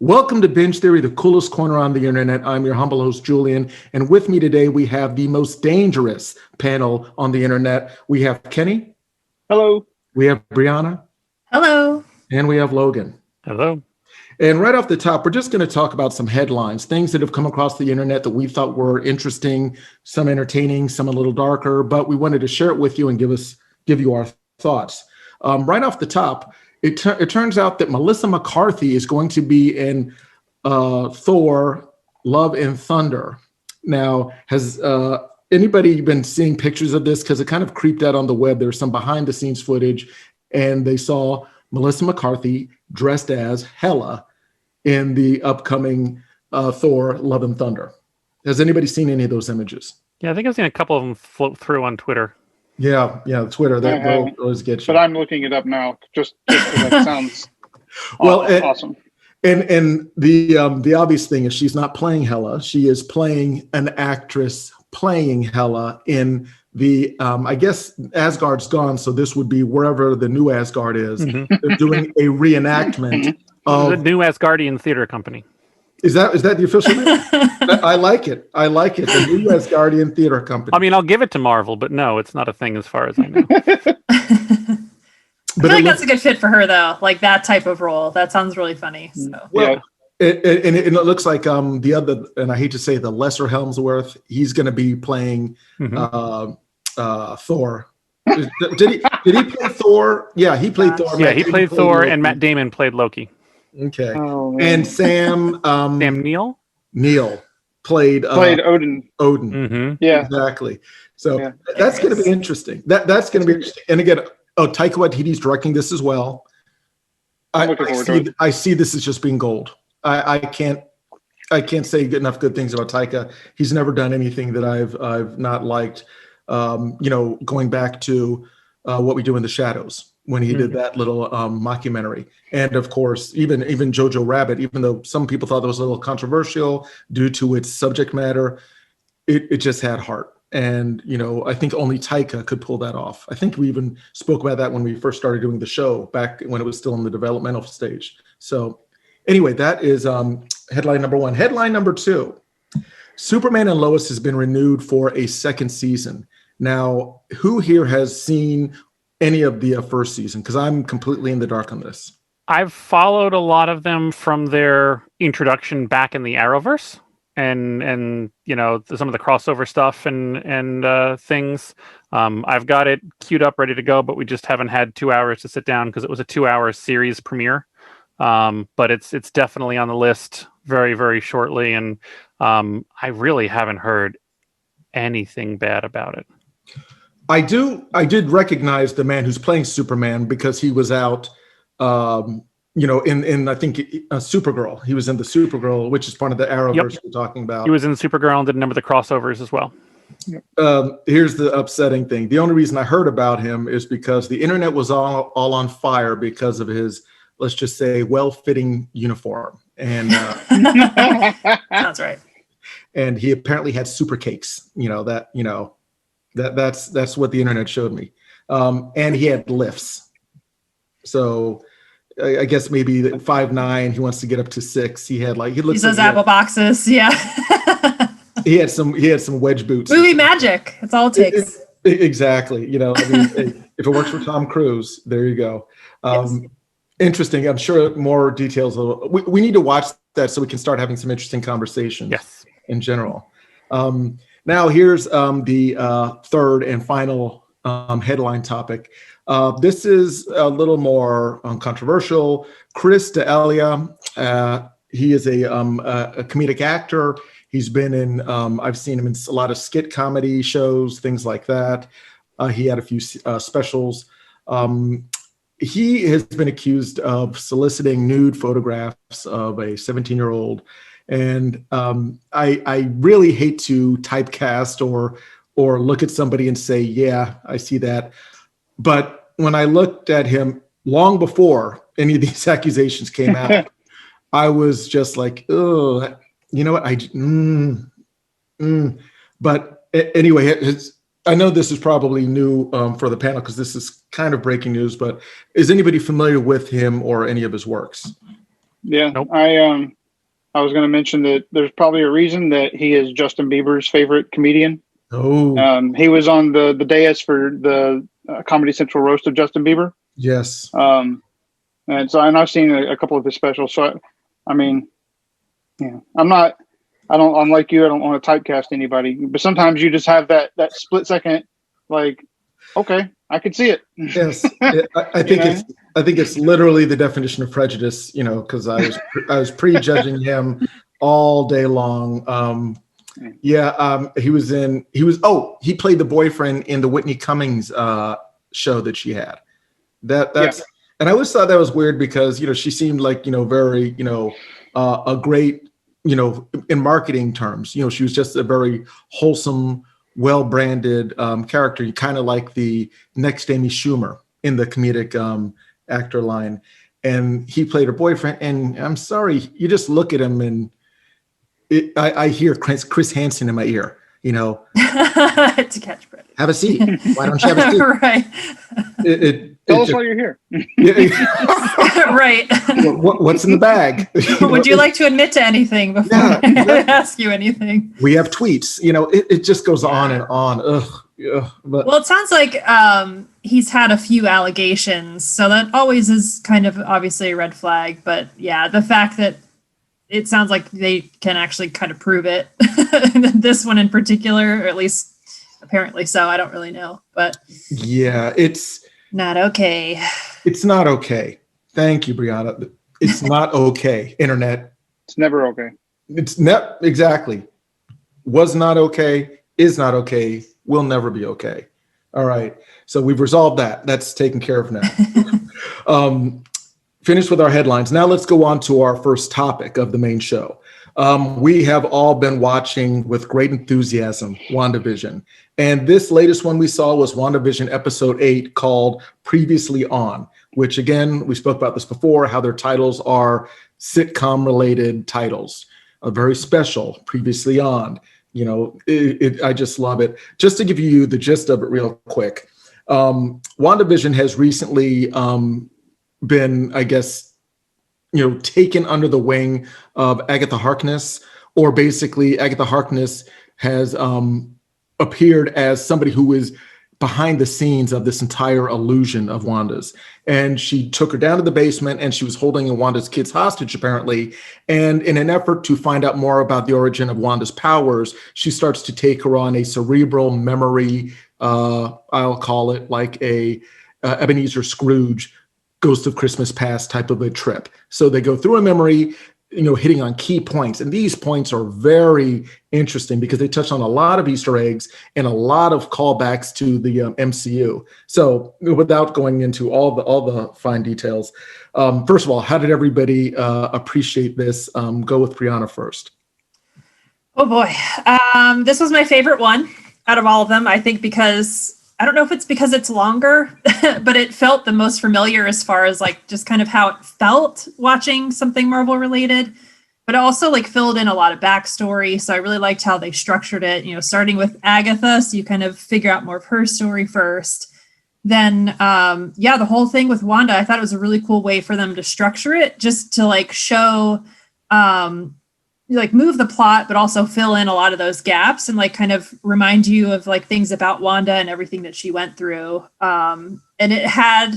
Welcome to Binge Theory, the coolest corner on the internet. I'm your humble host, Julian. And with me today, we have the most dangerous panel on the internet. We have Kenny. Hello. We have Brianna. Hello. And we have Logan. Hello. And right off the top, we're just going to talk about some headlines, things that have come across the internet that we thought were interesting, some entertaining, some a little darker, but we wanted to share it with you and give you our thoughts. Right off the top, it turns out that Melissa McCarthy is going to be in Thor: Love and Thunder. Now, has anybody been seeing pictures of this? Because it kind of creeped out on the web. There's some behind-the-scenes footage, and they saw Melissa McCarthy dressed as Hela in the upcoming Thor: Love and Thunder. Has anybody seen any of those images? Yeah, I think I've seen a couple of them float through on Twitter. Yeah, Twitter. They'll always get you. But I'm looking it up now, just because that sounds awesome. And the obvious thing is she's not playing Hela. She is playing an actress playing Hela in the, I guess Asgard's gone, so this would be wherever the new Asgard is. Mm-hmm. They're doing a reenactment of... The new Asgardian theater company. Is that the official name? I like it. The new Asgardian theater company. I mean, I'll give it to Marvel, but no, it's not a thing as far as I know. I feel like that's a good fit for her, though. Like that type of role. That sounds really funny. So. Well, yeah. It looks like the other, and I hate to say the lesser Helmsworth, he's going to be playing Thor. Did he play Thor? Yeah, he played Thor. Yeah, he played Thor, and Matt Damon played Loki. Okay. And Sam Neill played Odin. Mm-hmm. Yeah, exactly. So that's going to be interesting. That's going to be interesting. And again, Taika Waititi's directing this as well. I see this as just being gold. I can't say enough good things about Taika. He's never done anything that I've not liked. Going back to What We Do in the Shadows, when he did that little mockumentary. And of course, even Jojo Rabbit, even though some people thought that was a little controversial due to its subject matter, it just had heart. And, I think only Taika could pull that off. I think we even spoke about that when we first started doing the show back when it was still in the developmental stage. So anyway, that is headline number one. Headline number two, Superman and Lois has been renewed for a second season. Now, who here has seen any of the first season? Because I'm completely in the dark on this. I've followed a lot of them from their introduction back in the Arrowverse, and some of the crossover stuff and things. I've got it queued up, ready to go, but we just haven't had 2 hours to sit down because it was a 2-hour series premiere. But it's definitely on the list very, very shortly, and I really haven't heard anything bad about it. I did recognize the man who's playing Superman because he was out, in I think Supergirl. He was in the Supergirl, which is part of the Arrowverse we're talking about. He was in Supergirl and did a number of the crossovers as well. Here's the upsetting thing. The only reason I heard about him is because the internet was all on fire because of his, let's just say, well-fitting uniform. And sounds right. And he apparently had super cakes. That's what the internet showed me. And he had lifts. So I guess maybe 5'9", he wants to get up to 6. He looks those apple boxes. Yeah. he had some wedge boots. Movie magic. That's all it takes. Exactly. If it works for Tom Cruise, there you go. Yes. Interesting. I'm sure more details. We need to watch that so we can start having some interesting conversations. Yes. In general. Now here's the third and final headline topic. This is a little more controversial. Chris D'Elia, he is a comedic actor. He's been in, I've seen him in a lot of skit comedy shows, things like that. He had a few specials. He has been accused of soliciting nude photographs of a 17-year-old. And I really hate to typecast or look at somebody and say, yeah, I see that. But when I looked at him long before any of these accusations came out, I was just like, oh, you know what? But anyway, I know this is probably new for the panel because this is kind of breaking news, but is anybody familiar with him or any of his works? Yeah, Nope. I was going to mention that there's probably a reason that he is Justin Bieber's favorite comedian. Oh, He was on the dais for the Comedy Central roast of Justin Bieber. yes. And I've seen a couple of his specials. So, I mean, yeah, I'm like you. I don't want to typecast anybody, but sometimes you just have that split second, like, okay, I can see it. Yes, I think it's literally the definition of prejudice, because I was prejudging him all day long. He played the boyfriend in the Whitney Cummings show that she had. And I always thought that was weird because she seemed like very a great in marketing terms, she was just a very wholesome, well-branded character. You kind of like the next Amy Schumer in the comedic actor line. And he played her boyfriend. And I'm sorry, you just look at him and I hear Chris Hansen in my ear, To catch Brett. have a seat. Why don't you have a seat? Right. Tell us why you're here. Right. What's in the bag? Would you like to admit to anything before I ask you anything? We have tweets. It just goes on and on. Ugh. But Well, it sounds like he's had a few allegations, so that always is kind of obviously a red flag. But yeah, the fact that it sounds like they can actually kind of prove it. This one in particular, or at least apparently so. I don't really know, but yeah, it's not okay. It's not okay. Thank you, Brianna. It's not okay. Internet. It's never okay. It's exactly. Was not okay. Is not okay. Will never be okay. All right. So we've resolved that. That's taken care of now. Finished with our headlines. Now let's go on to our first topic of the main show. We have all been watching with great enthusiasm WandaVision. And this latest one we saw was WandaVision episode 8 called Previously On, which again, we spoke about this before, how their titles are sitcom related titles, very special, Previously On. I just love it. Just to give you the gist of it real quick. WandaVision has recently been, I guess, taken under the wing of Agatha Harkness, or basically Agatha Harkness has appeared as somebody who is behind the scenes of this entire illusion of Wanda's. And she took her down to the basement and she was holding Wanda's kids hostage, apparently. And in an effort to find out more about the origin of Wanda's powers, she starts to take her on a cerebral memory, I'll call it like a Ebenezer Scrooge Ghost of Christmas Past type of a trip. So they go through a memory, hitting on key points. And these points are very interesting because they touch on a lot of Easter eggs and a lot of callbacks to the MCU. So without going into all the fine details, first of all, how did everybody appreciate this? Go with Brianna first. Oh boy. This was my favorite one out of all of them, I think, because I don't know if it's because it's longer, but it felt the most familiar as far as like just kind of how it felt watching something Marvel related, but it also like filled in a lot of backstory. So I really liked how they structured it, starting with Agatha. So you kind of figure out more of her story first. Then, the whole thing with Wanda, I thought it was a really cool way for them to structure it, just to like show, like move the plot, but also fill in a lot of those gaps and like kind of remind you of like things about Wanda and everything that she went through. And it had,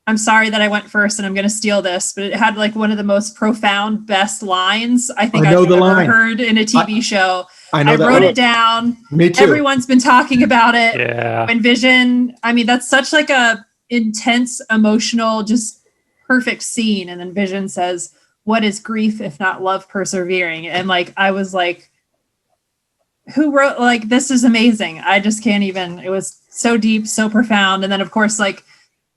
I'm sorry that I went first and I'm going to steal this, but it had like one of the most profound, best lines I think I've ever heard in a TV show. I wrote it down. Me too. Everyone's been talking about it. Yeah. When Vision, I mean, that's such like a intense, emotional, just perfect scene. And then Vision says, "What is grief if not love persevering?" And like, I was like, who wrote, like, this is amazing. I just can't even, it was so deep, so profound. And then of course, like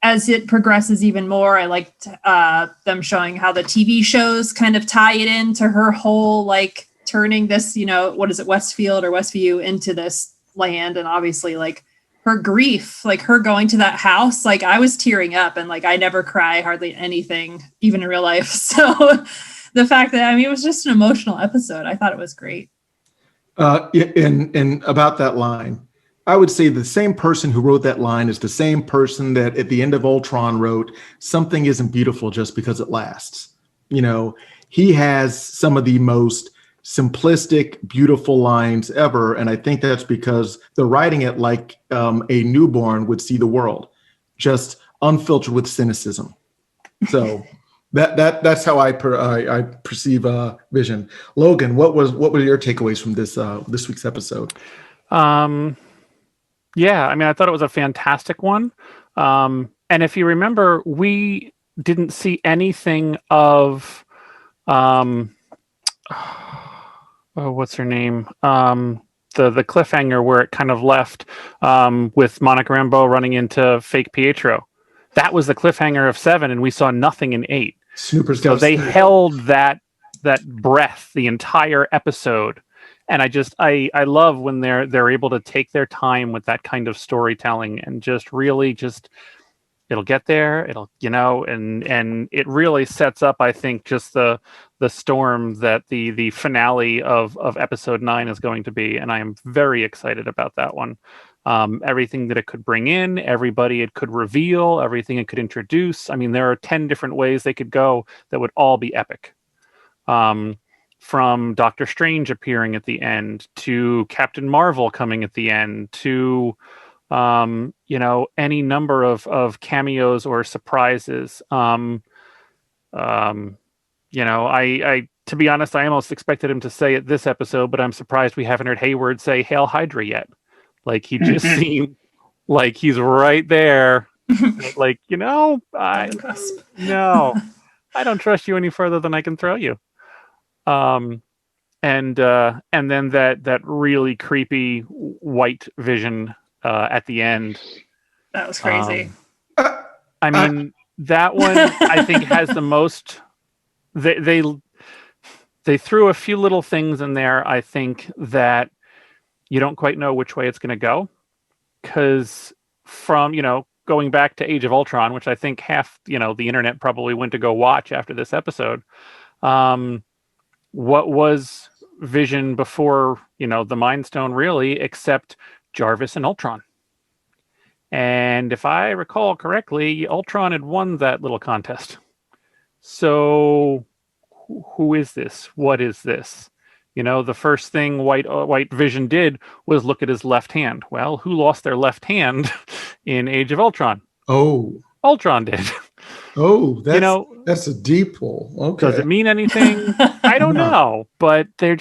as it progresses even more, I liked them showing how the TV shows kind of tie it into her whole, like, turning this, what is it, Westfield or Westview into this land. And obviously, like, her grief, like her going to that house, like I was tearing up, and like I never cry hardly anything, even in real life. So the fact that, it was just an emotional episode. I thought it was great. And about that line, I would say the same person who wrote that line is the same person that at the end of Ultron wrote, "Something isn't beautiful just because it lasts." He has some of the most simplistic, beautiful lines ever. And I think that's because they're writing it like a newborn would see the world, just unfiltered with cynicism. So that's how I perceive Vision. Logan, what were your takeaways from this week's episode? Yeah, I thought it was a fantastic one. And if you remember, we didn't see anything of what's her name? The cliffhanger where it kind of left with Monica Rambeau running into fake Pietro. That was the cliffhanger of 7, and we saw nothing in 8. Snoopers. So they held that breath the entire episode. And I love when they're able to take their time with that kind of storytelling and just really it'll get there, and it really sets up, I think, just the storm that the finale of episode 9 is going to be. And I am very excited about that one. Everything that it could bring in, everybody it could reveal, everything it could introduce. There are 10 different ways they could go that would all be epic. From Doctor Strange appearing at the end, to Captain Marvel coming at the end, to any number of cameos or surprises. I to be honest, I almost expected him to say it this episode, but I'm surprised we haven't heard Hayward say "Hail Hydra" yet. Like, he just seemed like he's right there. Like, I don't trust you any further than I can throw you. And then that really creepy white Vision at the end. That was crazy. That one I think has the most. They threw a few little things in there, I think, that you don't quite know which way it's going to go, because from going back to Age of Ultron, which I think half the internet probably went to go watch after this episode. What was Vision before the Mind Stone, really, except Jarvis and Ultron? And if I recall correctly, Ultron had won that little contest. So who is this? What is this? The first thing White Vision did was look at his left hand. Well, who lost their left hand in Age of Ultron? Oh, Ultron did. Oh, that's a deep pull. Okay. Does it mean anything? I don't know, but they're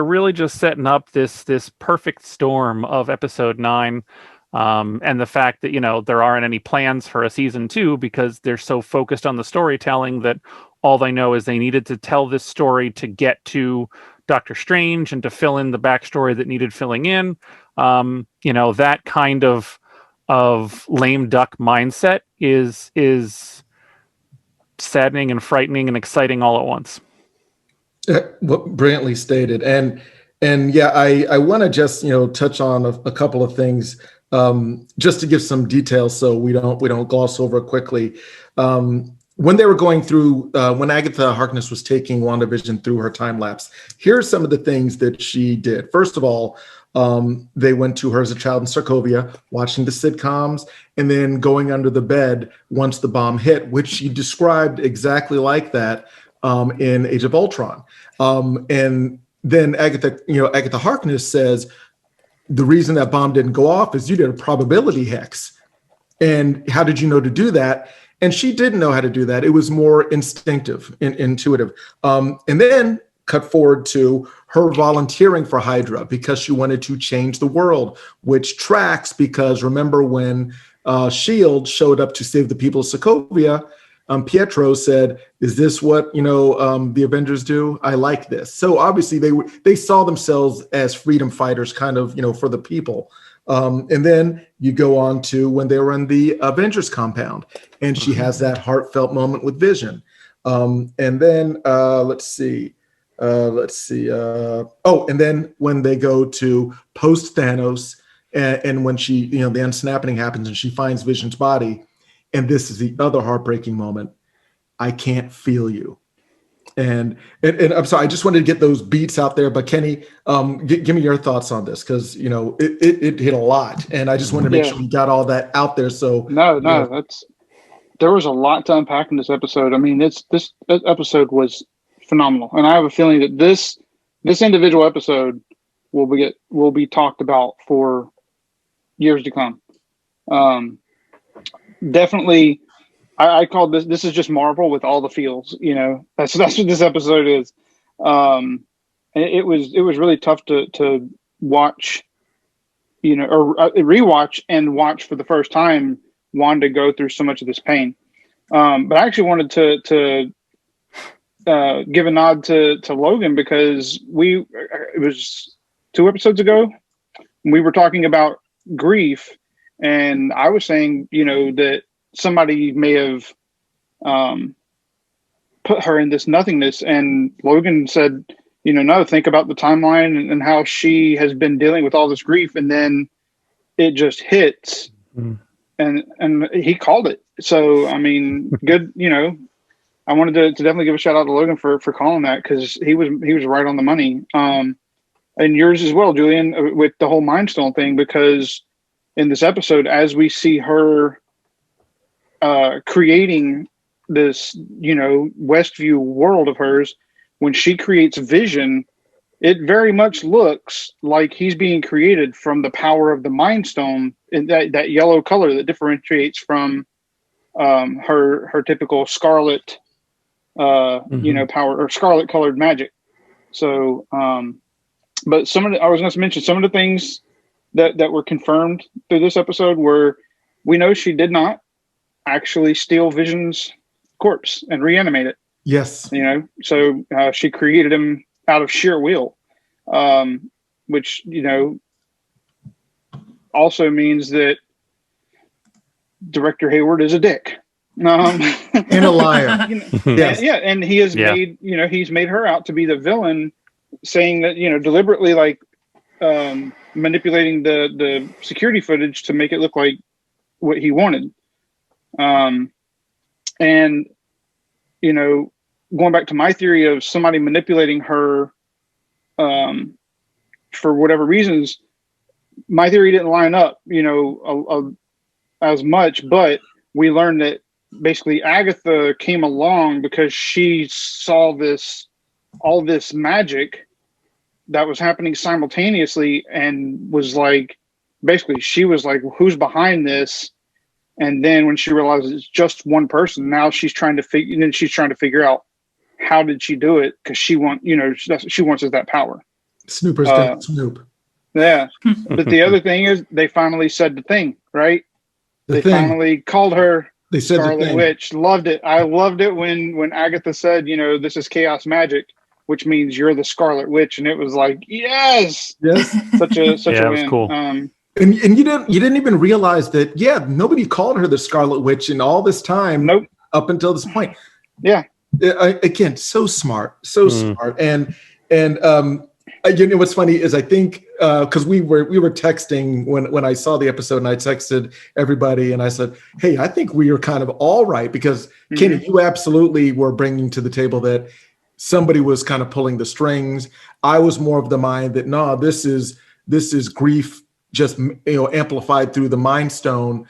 really just setting up this perfect storm of episode 9. And the fact that, there aren't any plans for a season 2 because they're so focused on the storytelling that all they know is they needed to tell this story to get to Doctor Strange and to fill in the backstory that needed filling in. That kind of lame duck mindset is saddening and frightening and exciting all at once. Brilliantly stated. And yeah, I want to just, touch on a couple of things, just to give some details so we don't gloss over quickly. When they were going through, when Agatha Harkness was taking WandaVision through her time lapse, here are some of the things that she did. First of all, they went to her as a child in Sokovia, watching the sitcoms, and then going under the bed once the bomb hit, which she described exactly like that in Age of Ultron. And then Agatha Harkness says, the reason that bomb didn't go off is you did a probability hex. And how did you know to do that? And she didn't know how to do that. It was more instinctive, intuitive. And then cut forward to her volunteering for Hydra because she wanted to change the world, which tracks because remember when S.H.I.E.L.D. showed up to save the people of Sokovia, Pietro said, is this what, the Avengers do? I like this. So obviously they saw themselves as freedom fighters kind of, for the people. And then you go on to when they were in the Avengers compound, and she has that heartfelt moment with Vision. And then let's see. Oh, and then when they go to post Thanos, and when she, the unsnapping happens and she finds Vision's body, and this is the other heartbreaking moment. I can't feel you. And I'm sorry, I just wanted to get those beats out there. But Kenny, give me your thoughts on this, because it hit a lot, and I just wanted to make sure we got all that out there. So there was a lot to unpack in this episode. I mean, this episode was phenomenal, and I have a feeling that this individual episode will be talked about for years to come. Definitely. I call this is just Marvel with all the feels, that's what this episode is. And it was really tough to watch, or rewatch and watch for the first time Wanda go through so much of this pain. But I actually wanted to give a nod to Logan, because it was 2 episodes ago, we were talking about grief, and I was saying, that somebody may have put her in this nothingness, and Logan said, no, think about the timeline and how she has been dealing with all this grief, and then it just hits, and he called it. So I mean, good. I wanted to definitely give a shout out to Logan for calling that, because he was right on the money. And yours as well, Julian, with the whole Mind Stone thing, because in this episode, as we see her creating this, Westview world of hers, when she creates Vision, it very much looks like he's being created from the power of the Mind Stone, in that yellow color that differentiates from her typical scarlet, power, or scarlet colored magic. So, but I was going to mention some of the things that were confirmed through this episode were, we know she did not actually steal Vision's corpse and reanimate it. Yes. So she created him out of sheer will, which, also means that Director Hayward is a dick. And a liar. Yes. Yeah. And he has made, he's made her out to be the villain, saying that, deliberately, like, manipulating the security footage to make it look like what he wanted. And, going back to my theory of somebody manipulating her, for whatever reasons, my theory didn't line up, as much, but we learned that basically Agatha came along because she saw all this magic that was happening simultaneously, and was like, basically she was like, who's behind this? And then when she realizes it's just one person, now she's trying to figure out, how did she do it? Because she wants that power. Snooper's gonna snoop. Yeah. But the other thing is, they finally said the thing, right? They finally called her Scarlet Witch. Loved it. I loved it when Agatha said, this is chaos magic, which means you're the Scarlet Witch, and it was like, yes. such a it win. was cool. And you didn't even realize that. Yeah, nobody called her the Scarlet Witch in all this time. Nope. Up until this point. Yeah. Again, so smart, smart. And what's funny is, I think because we were texting when I saw the episode, and I texted everybody and I said, hey, I think we are kind of all right, because Kenny, you absolutely were bringing to the table that somebody was kind of pulling the strings. I was more of the mind that, no, this is grief just amplified through the Mind Stone.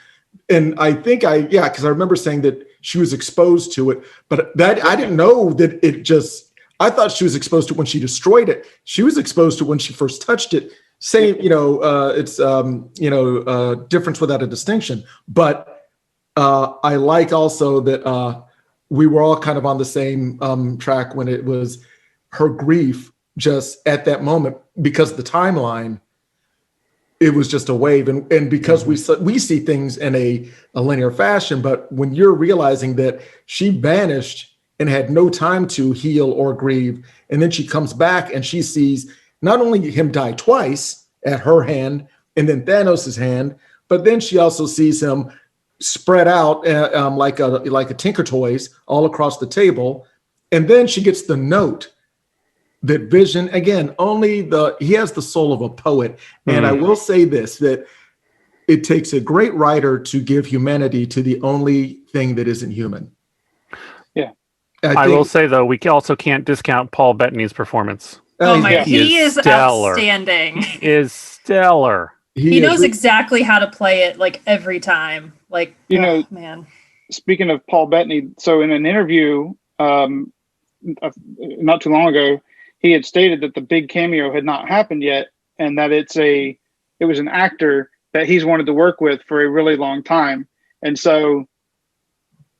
And I think because I remember saying that she was exposed to it, but that I didn't know that it just, I thought she was exposed to it when she destroyed it. She was exposed to it when she first touched it. Same, it's difference without a distinction. But I like also that we were all kind of on the same track when it was her grief just at that moment, because the timeline, it was just a wave. And because we see things in a linear fashion, but when you're realizing that she vanished and had no time to heal or grieve, and then she comes back and she sees not only him die twice at her hand, and then Thanos' hand. But then she also sees him spread out like a Tinker Toys all across the table. And then she gets the note that Vision, again, he has the soul of a poet. And I will say this, that it takes a great writer to give humanity to the only thing that isn't human. Yeah. I will say, though, we also can't discount Paul Bettany's performance. Oh my, Yeah. he is stellar. outstanding. Is stellar. He knows exactly how to play it, like, every time. Like, man. Speaking of Paul Bettany, so in an interview not too long ago, he had stated that the big cameo had not happened yet, and that it was an actor that he's wanted to work with for a really long time. And so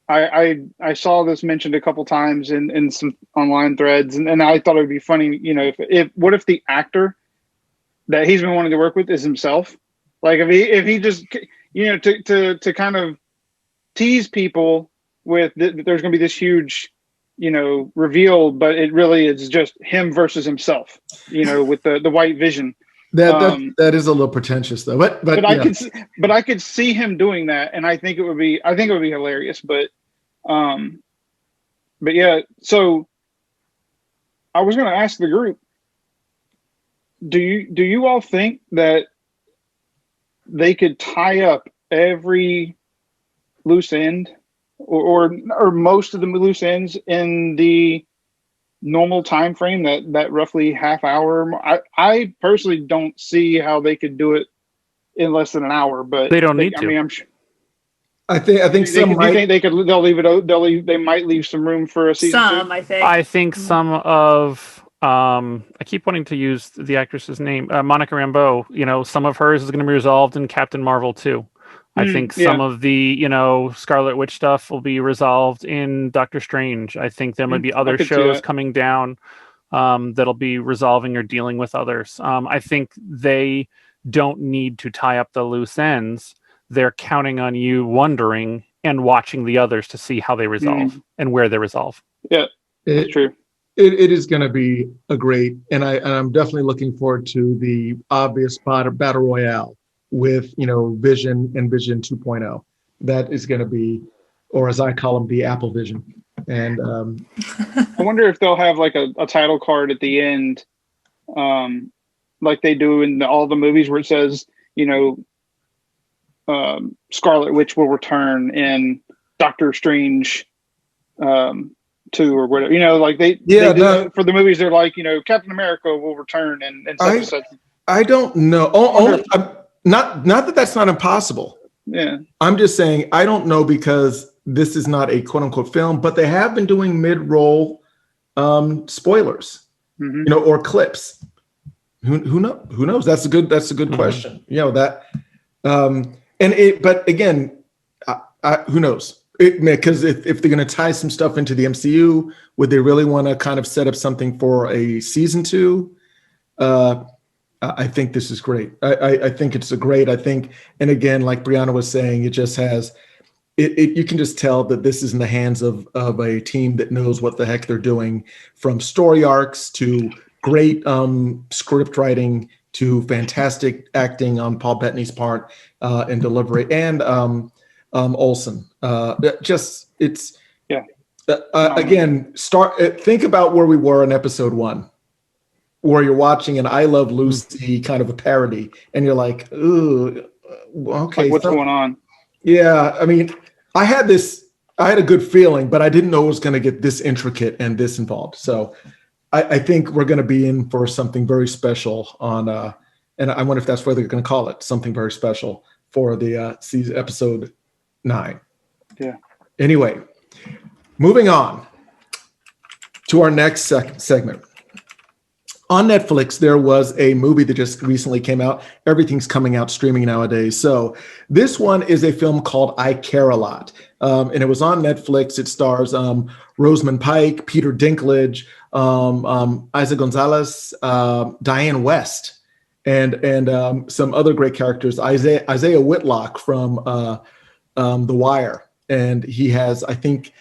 I saw this mentioned a couple times in some online threads, and I thought it would be funny, what if the actor that he's been wanting to work with is himself? Like if he just, to kind of tease people with that there's going to be this huge, reveal, but it really is just him versus himself, with the white vision. That is a little pretentious though, but yeah. I could see him doing that, and I think it would be hilarious. But yeah. So I was going to ask the group: Do you all think that they could tie up every loose end, or most of the loose ends in the normal time frame, that roughly half hour? I personally don't see how they could do it in less than an hour, but they don't need to. I mean, I'm sure. I think some might. Do you think they'll leave it? They might leave some room for a season two? I think some of. I keep wanting to use the actress's name, Monica Rambeau. Some of hers is going to be resolved in Captain Marvel too. I think some of the, Scarlet Witch stuff will be resolved in Doctor Strange. I think there might be other shows coming down that'll be resolving or dealing with others. I think they don't need to tie up the loose ends. They're counting on you wondering and watching the others to see how they resolve and where they resolve. Yeah, it's true. It is going to be a great, and I'm definitely looking forward to the obvious battle royale with Vision and Vision 2.0. That is going to be, or as I call them, the Apple Vision. And I wonder if they'll have like a title card at the end, like they do in all the movies where it says, Scarlet Witch will return in Doctor Strange 2 or whatever. Like they do for the movies. They're like, Captain America will return and such. I don't know. Not that that's not impossible. Yeah. I'm just saying I don't know, because this is not a quote unquote film, but they have been doing mid-roll spoilers, or clips. Who knows? That's a good question. But again, who knows? Because if they're going to tie some stuff into the MCU, would they really want to kind of set up something for a season 2? I think this is great. I think it's and again, like Brianna was saying, it just has, you can just tell that this is in the hands of a team that knows what the heck they're doing, from story arcs to great script writing to fantastic acting on Paul Bettany's part and delivery, and Olsen. Again, think about where we were in episode 1. Where you're watching an I Love Lucy kind of a parody, and you're like, ooh, okay. Like, what's going on? Yeah, I mean, I had a good feeling, but I didn't know it was going to get this intricate and this involved. So I think we're going to be in for something very special on, and I wonder if that's what they're going to call it, something very special for the season, episode 9. Yeah. Anyway, moving on to our next segment. On Netflix, there was a movie that just recently came out. Everything's coming out streaming nowadays. So this one is a film called I Care a Lot. And it was on Netflix. It stars Rosamund Pike, Peter Dinklage, Isa Gonzalez, Diane West, and some other great characters. Isaiah Whitlock from The Wire. And he has, I think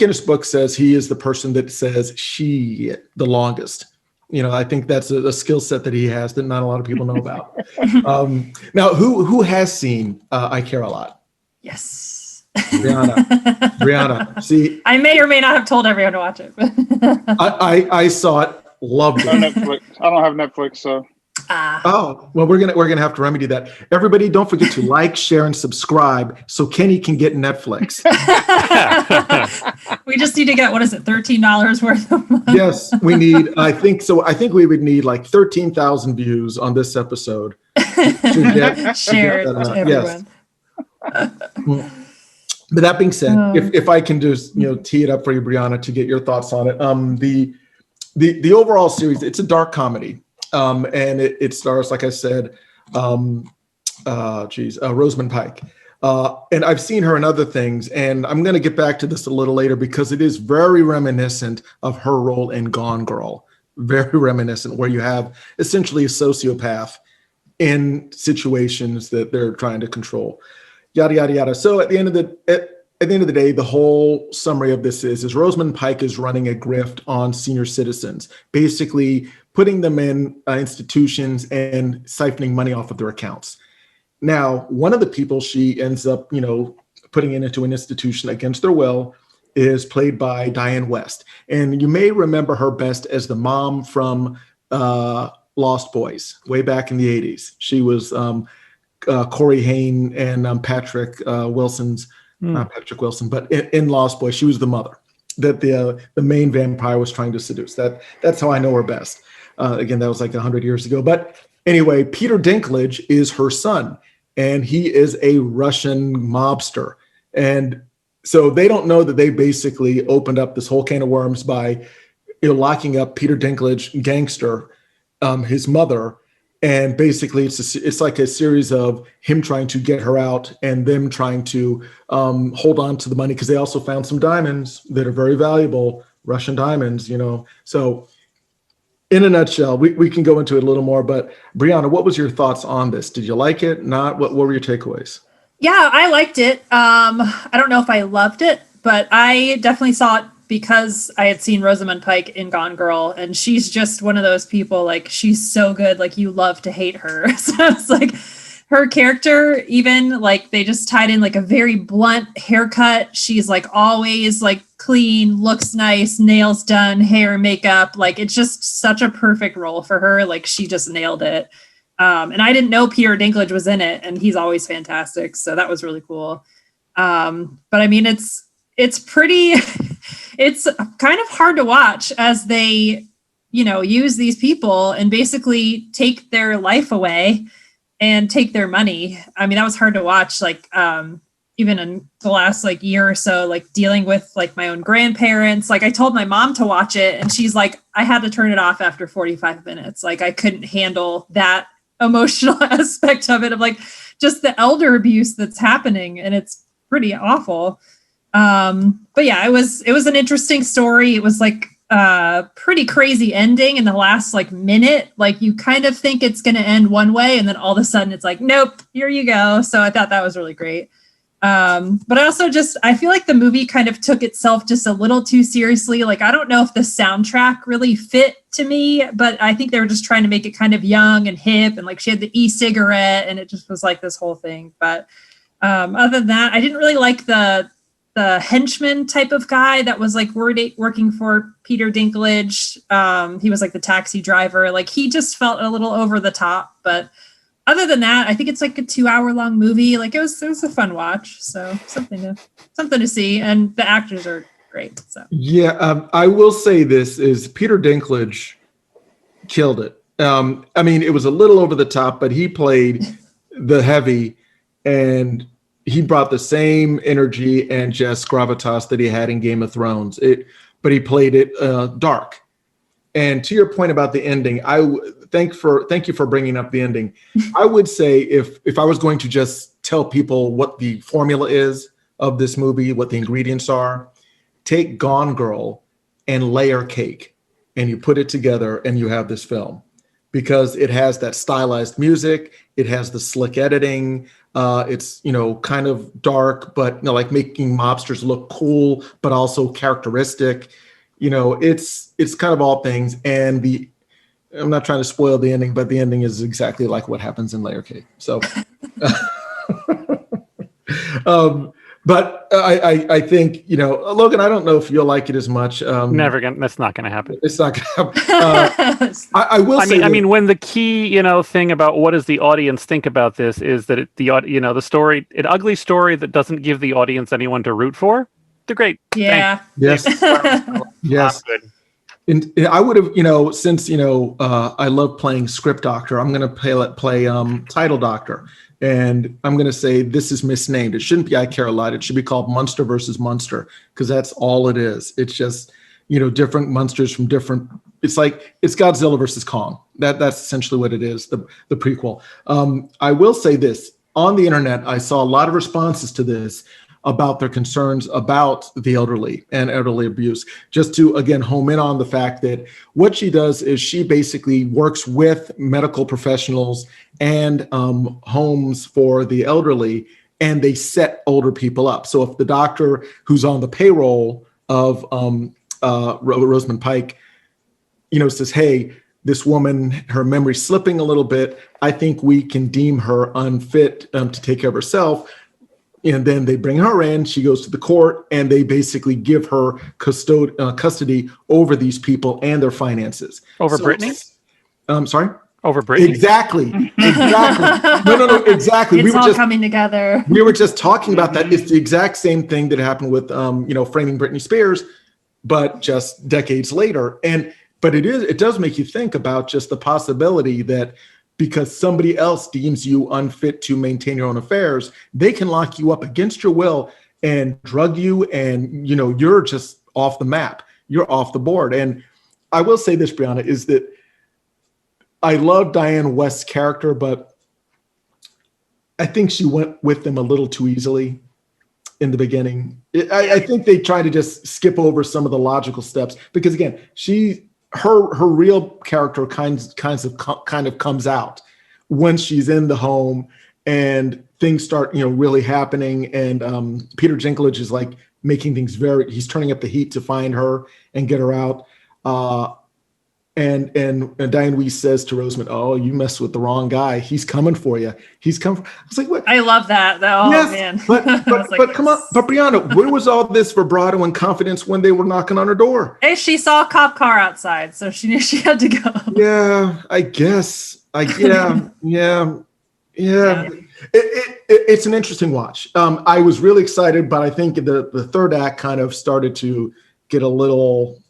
in his book says he is the person that says she the longest. I think that's a skill set that he has that not a lot of people know about. Now, who has seen I Care a Lot? Yes. Brianna. See, I may or may not have told everyone to watch it. I saw it, loved On it. Netflix. I don't have Netflix, so Oh, well, we're gonna have to remedy that. Everybody, don't forget to like, share, and subscribe so Kenny can get Netflix. We just need to get, what is it, $13 worth of money? Yes, we need. I think so. I think we would need like 13,000 views on this episode to get Share it that to amount. everyone. Yes. But that being said, if I can just tee it up for you, Brianna, to get your thoughts on it. The overall series, it's a dark comedy, and it stars, like I said, Rosamund Pike. And I've seen her in other things, and I'm going to get back to this a little later because it is very reminiscent of her role in Gone Girl. Very reminiscent, where you have essentially a sociopath in situations that they're trying to control. Yada yada yada. So at the end of the day, the whole summary of this is Rosamund Pike is running a grift on senior citizens, basically putting them in institutions and siphoning money off of their accounts. Now, one of the people she ends up, putting into an institution against their will is played by Diane West. And you may remember her best as the mom from Lost Boys way back in the 80s. She was Corey Haim and Patrick Wilson's, not Patrick Wilson, but in Lost Boys, she was the mother that the main vampire was trying to seduce. That's how I know her best. Again, that was like 100 years ago. But anyway, Peter Dinklage is her son, and he is a Russian mobster. And so they don't know that they basically opened up this whole can of worms by locking up Peter Dinklage, gangster, his mother. And basically, it's like a series of him trying to get her out and them trying to hold on to the money, because they also found some diamonds that are very valuable, Russian diamonds, So in a nutshell, we can go into it a little more. But Brianna, what was your thoughts on this? Did you like it? Not? What were your takeaways? Yeah, I liked it. I don't know if I loved it, but I definitely saw it because I had seen Rosamund Pike in Gone Girl, and she's just one of those people, like, she's so good, like, you love to hate her. So it's like her character, even like they just tied in like a very blunt haircut. She's like always like clean, looks nice, nails done, hair, makeup. Like, it's just such a perfect role for her. Like, she just nailed it. And I didn't know Peter Dinklage was in it, and he's always fantastic. So that was really cool. But I mean, it's pretty, it's kind of hard to watch as they, use these people and basically take their life away and take their money. I mean, that was hard to watch, like, even in the last like year or so, like dealing with like my own grandparents. Like, I told my mom to watch it, and she's like, I had to turn it off after 45 minutes. Like, I couldn't handle that emotional aspect of it, of like just the elder abuse that's happening. And it's pretty awful. But yeah, it was an interesting story. It was like a pretty crazy ending in the last like minute. Like, you kind of think it's going to end one way, and then all of a sudden it's like, nope, here you go. So I thought that was really great. But I also I feel like the movie kind of took itself just a little too seriously. Like, I don't know if the soundtrack really fit to me, but I think they were just trying to make it kind of young and hip, and like she had the e-cigarette, and it just was like this whole thing. But other than that, I didn't really like the henchman type of guy that was like working for Peter Dinklage. He was like the taxi driver. Like, he just felt a little over the top. But other than that, I think it's like a 2-hour long movie. Like, it was a fun watch. So something to see. And the actors are great. So yeah, I will say this is Peter Dinklage killed it. I mean, it was a little over the top, but he played the heavy, and he brought the same energy and just gravitas that he had in Game of Thrones. But he played it dark. And to your point about the ending, thank you for bringing up the ending. I would say if I was going to just tell people what the formula is of this movie, what the ingredients are, take Gone Girl and layer cake, and you put it together, and you have this film, because it has that stylized music, it has the slick editing. It's kind of dark, but like making mobsters look cool, but also characteristic. It's kind of all things. And I'm not trying to spoil the ending, but the ending is exactly like what happens in Layer Cake. So, but I think, Logan, I don't know if you'll like it as much. Never gonna. That's not going to happen. It's not going to happen. I will say. I mean, when the key, thing about what does the audience think about this is that the story, an ugly story that doesn't give the audience anyone to root for. They're great. Yeah. Yes. Yes. Good. And I would have, since I love playing script doctor, I'm going to play title doctor, and I'm going to say this is misnamed. It shouldn't be I Care a Lot. It should be called Munster versus Munster, because that's all it is. It's just different monsters from different. It's like it's Godzilla versus Kong. That's essentially what it is. The prequel. I will say this: on the internet, I saw a lot of responses to this about their concerns about the elderly and elderly abuse. Just to, again, home in on the fact that what she does is she basically works with medical professionals and homes for the elderly, and they set older people up. So if the doctor who's on the payroll of Rosamund Pike, says, hey, this woman, her memory's slipping a little bit, I think we can deem her unfit to take care of herself. And then they bring her in, she goes to the court, and they basically give her custody over these people and their finances. Over Bettany? Sorry? Over Bettany? Exactly. No, exactly. It's all coming together. We were just talking about that. It's the exact same thing that happened with, framing Britney Spears, but just decades later. But it does make you think about just the possibility that because somebody else deems you unfit to maintain your own affairs, they can lock you up against your will and drug you, and you're just off the map. You're off the board. And I will say this, Brianna, is that I love Diane West's character, but I think she went with them a little too easily in the beginning. I think they try to just skip over some of the logical steps because, again, her real character kind of comes out when she's in the home and things start really happening, and Peter Dinklage is like making things he's turning up the heat to find her and get her out, and Diane Weiss says to Rosamund, oh, you messed with the wrong guy, he's coming for you, I was like, what? I love that though. Yes, man. but come on, but Brianna, where was all this vibrato and confidence when they were knocking on her door? Hey, she saw a cop car outside, so she knew she had to go. Yeah, I guess. Yeah. It's an interesting watch. I was really excited, but I think the third act kind of started to get a little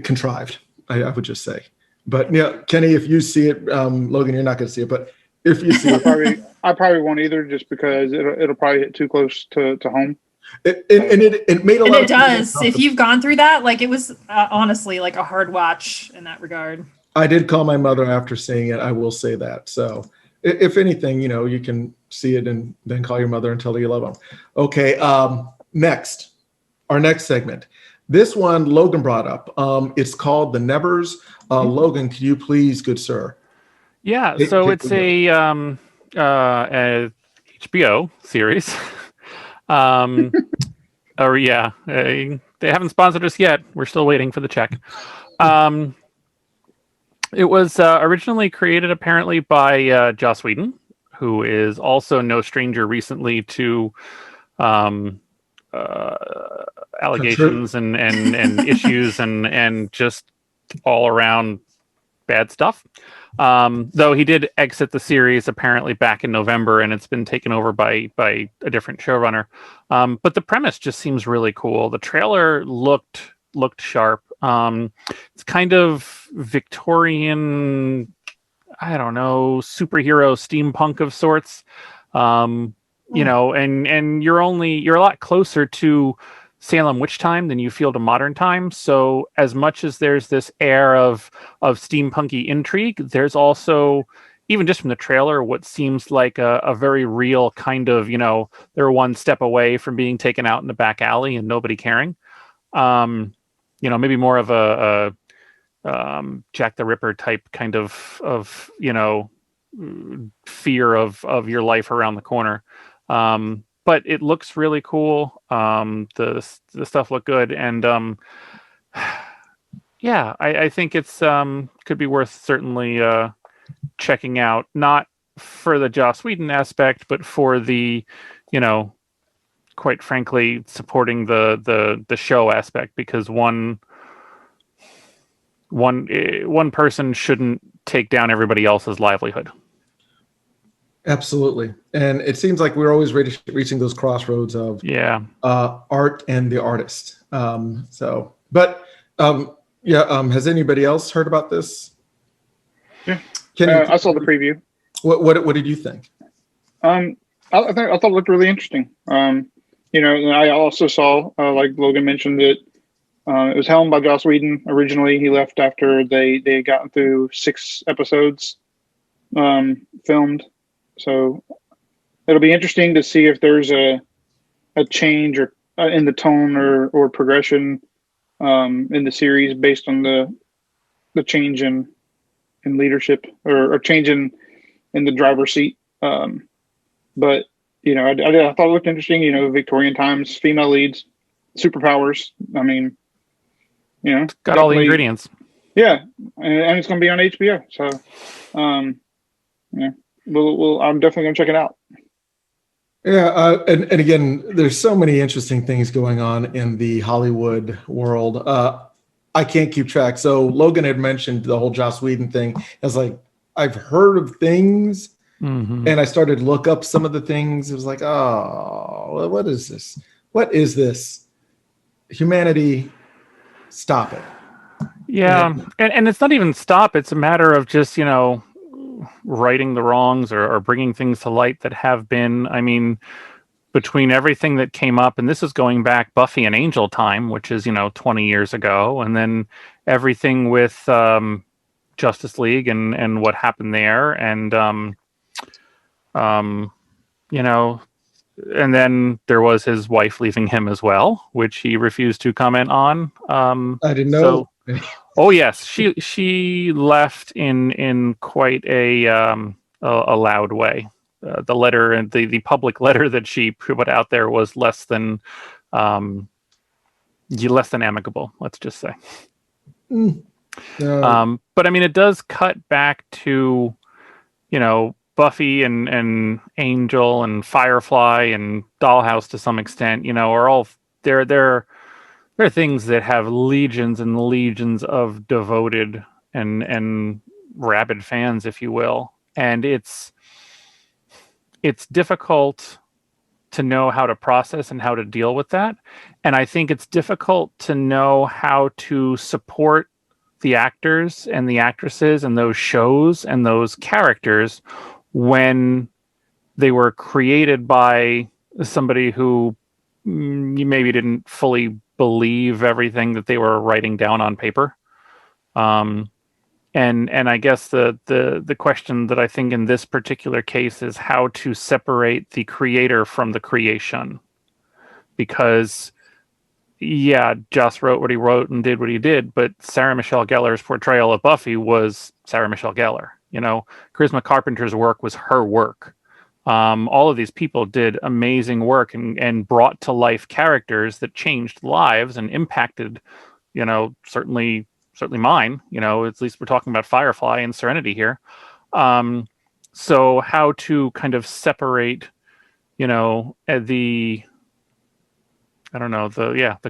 contrived, I would just say. But yeah, Kenny, if you see it, Logan, you're not going to see it, but if you see it, I probably won't either, just because it'll probably hit too close to home. It made a lot. And it does. If you've gone through that, like it was honestly like a hard watch in that regard. I did call my mother after seeing it. I will say that. So if anything, you can see it and then call your mother and tell her you love them. Okay. Next, our next segment. This one Logan brought up. It's called The Nevers. Logan, could you please, good sir? Yeah. So it's a HBO series. They haven't sponsored us yet. We're still waiting for the check. It was originally created apparently by Joss Whedon, who is also no stranger recently to allegations and issues and just all around bad stuff. Though he did exit the series apparently back in November, and it's been taken over by a different showrunner. But the premise just seems really cool. The trailer looked sharp. It's kind of Victorian, I don't know, superhero steampunk of sorts. And you're a lot closer to Salem witch time than you feel to modern time. So as much as there's this air of steampunky intrigue, there's also, even just from the trailer, what seems like a very real kind of, they're one step away from being taken out in the back alley and nobody caring. Maybe more of a Jack the Ripper type kind of fear of your life around the corner. But it looks really cool. The stuff looked good, and Yeah, I think it's could be worth certainly checking out, not for the Joss Whedon aspect, but for the, you know, quite frankly, supporting the show aspect, because one person shouldn't take down everybody else's livelihood. Absolutely. And it seems like we're always reaching those crossroads of art and the artist. Has anybody else heard about this? Yeah. I saw the preview. What did you think? I thought it looked really interesting. And I also saw, like Logan mentioned, that it was helmed by Joss Whedon. Originally, he left after they had gotten through 6 episodes filmed. So it'll be interesting to see if there's a change or in the tone or progression in the series based on the change in leadership or change in the driver's seat. But I thought it looked interesting. Victorian times, female leads, superpowers. I mean, it's got all the ingredients. Yeah, and it's going to be on HBO. So, I'm definitely going to check it out. Yeah, and again, there's so many interesting things going on in the Hollywood world. I can't keep track. So Logan had mentioned the whole Joss Whedon thing. I was like, I've heard of things, and I started to look up some of the things. It was like, oh, what is this? What is this? Humanity, stop it. Yeah, and it's not even stop. It's a matter of just, righting the wrongs or bringing things to light that have been. I mean, between everything that came up, and this is going back Buffy and Angel time, which is 20 years ago, and then everything with Justice League and what happened there, and and then there was his wife leaving him as well, which he refused to comment on. I didn't know. Oh yes, she left in quite a loud way. The letter and the public letter that she put out there was less than amicable. Let's just say. But I mean, it does cut back to Buffy and Angel and Firefly and Dollhouse to some extent. Are all they're things that have legions and legions of devoted and rabid fans, if you will. And it's difficult to know how to process and how to deal with that. And I think it's difficult to know how to support the actors and the actresses and those shows and those characters when they were created by somebody who you maybe didn't fully believe everything that they were writing down on paper. And I guess the question that I think in this particular case is how to separate the creator from the creation. Because Joss wrote what he wrote and did what he did, but Sarah Michelle Gellar's portrayal of Buffy was Sarah Michelle Gellar. Charisma Carpenter's work was her work. All of these people did amazing work and brought to life characters that changed lives and impacted, certainly mine. At least we're talking about Firefly and Serenity here. So how to kind of separate, the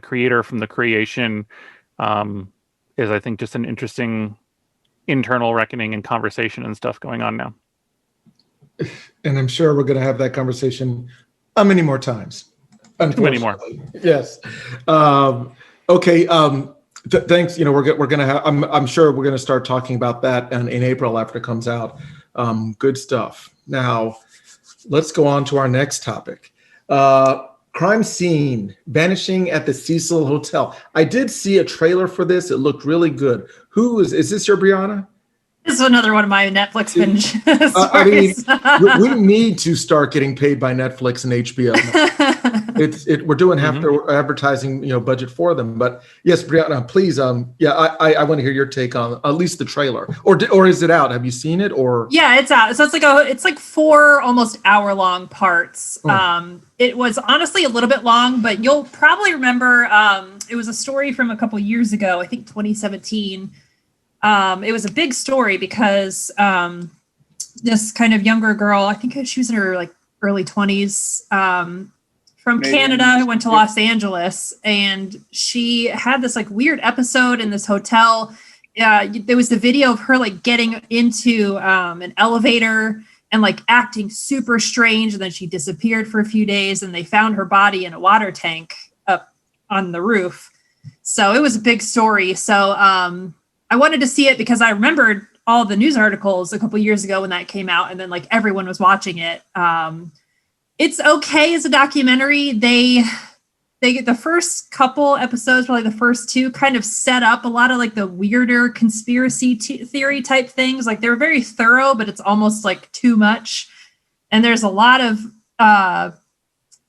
creator from the creation is, I think, just an interesting internal reckoning and conversation and stuff going on now. And I'm sure we're going to have that conversation many more times. Many more. Yes. Okay. Thanks. We're going to have. I'm sure we're going to start talking about that in April after it comes out. Good stuff. Now, let's go on to our next topic. Crime scene, Vanishing at the Cecil Hotel. I did see a trailer for this. It looked really good. Is this your Brianna? This is another one of my Netflix binge stories. We need to start getting paid by Netflix and HBO. We're doing half their advertising, budget for them. But yes, Brianna, please. I want to hear your take on at least the trailer. Or is it out? Have you seen it? Or yeah, it's out. So it's like 4 almost hour-long parts. It was honestly a little bit long, but you'll probably remember it was a story from a couple years ago, I think 2017. It was a big story because this kind of younger girl, I think she was in her like early 20s, from Canada, went to Los Angeles, and she had this like weird episode in this hotel. There was the video of her like getting into an elevator and like acting super strange, and then she disappeared for a few days, and they found her body in a water tank up on the roof. So it was a big story. So I wanted to see it because I remembered all the news articles a couple years ago when that came out, and then like everyone was watching it. It's okay as a documentary. They get the first couple episodes, probably the first two, kind of set up a lot of like the weirder conspiracy theory type things. Like they were very thorough, but it's almost like too much. And there's a lot of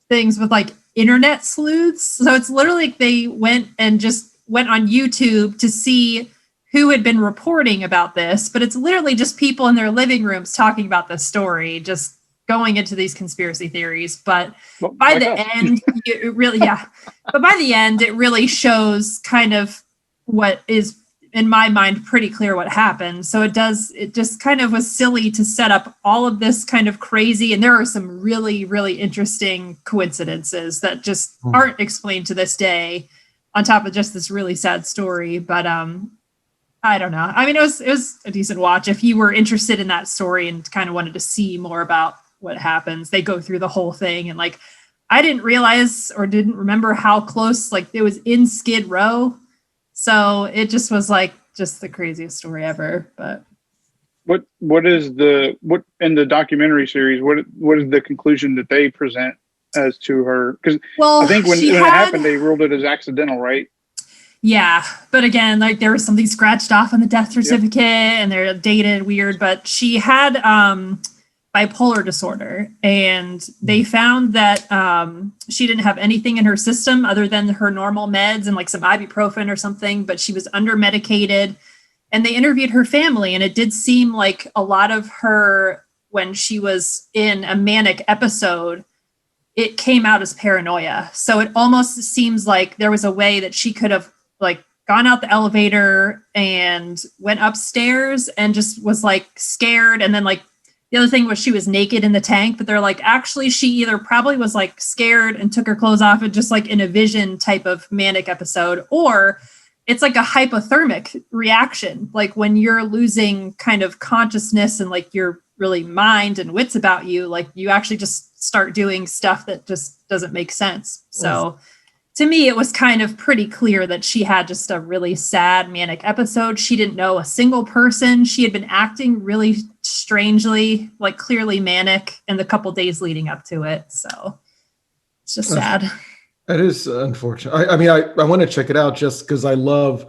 things with like internet sleuths. So it's literally like they went on YouTube to see who had been reporting about this, but it's literally just people in their living rooms talking about this story, just going into these conspiracy theories. But by the end, it really, but by the end, it really shows kind of what is, in my mind, pretty clear what happened. So it just kind of was silly to set up all of this kind of crazy. And there are some really, really interesting coincidences that just aren't explained to this day, on top of just this really sad story. But I don't know. I mean, it was a decent watch. If you were interested in that story and kind of wanted to see more about what happens, they go through the whole thing. And like, I didn't realize or didn't remember how close, like it was in Skid Row. So it just was like just the craziest story ever. But what in the documentary series, what is the conclusion that they present as to her? Because I think when it happened, they ruled it as accidental, right? Yeah. But again, like there was something scratched off on the death certificate and they're dated weird, but she had bipolar disorder, and they found that she didn't have anything in her system other than her normal meds and like some ibuprofen or something, but she was under medicated. And they interviewed her family, and it did seem like a lot of her, when she was in a manic episode, it came out as paranoia. So it almost seems like there was a way that she could have like gone out the elevator and went upstairs and just was like scared. And then like the other thing was she was naked in the tank, but they're like, actually, she either probably was like scared and took her clothes off and just like in a vision type of manic episode, or it's like a hypothermic reaction. Like when you're losing kind of consciousness and like your really mind and wits about you, like you actually just start doing stuff that just doesn't make sense. So to me, it was kind of pretty clear that she had just a really sad manic episode. She didn't know a single person. She had been acting really strangely, like clearly manic in the couple days leading up to it. So it's just sad. That is unfortunate. I mean, I want to check it out just because I love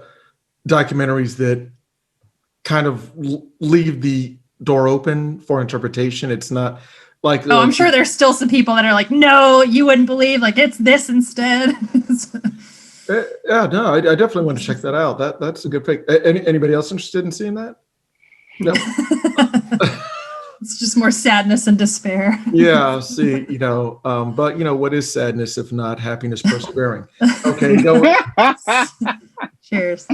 documentaries that kind of leave the door open for interpretation. It's not like, I'm sure there's still some people that are like, no, you wouldn't believe, like it's this instead. Yeah, no, I definitely want to check that out. That's a good pick. Anybody else interested in seeing that? No. It's just more sadness and despair. Yeah, see, but what is sadness if not happiness persevering? Okay, go. Cheers.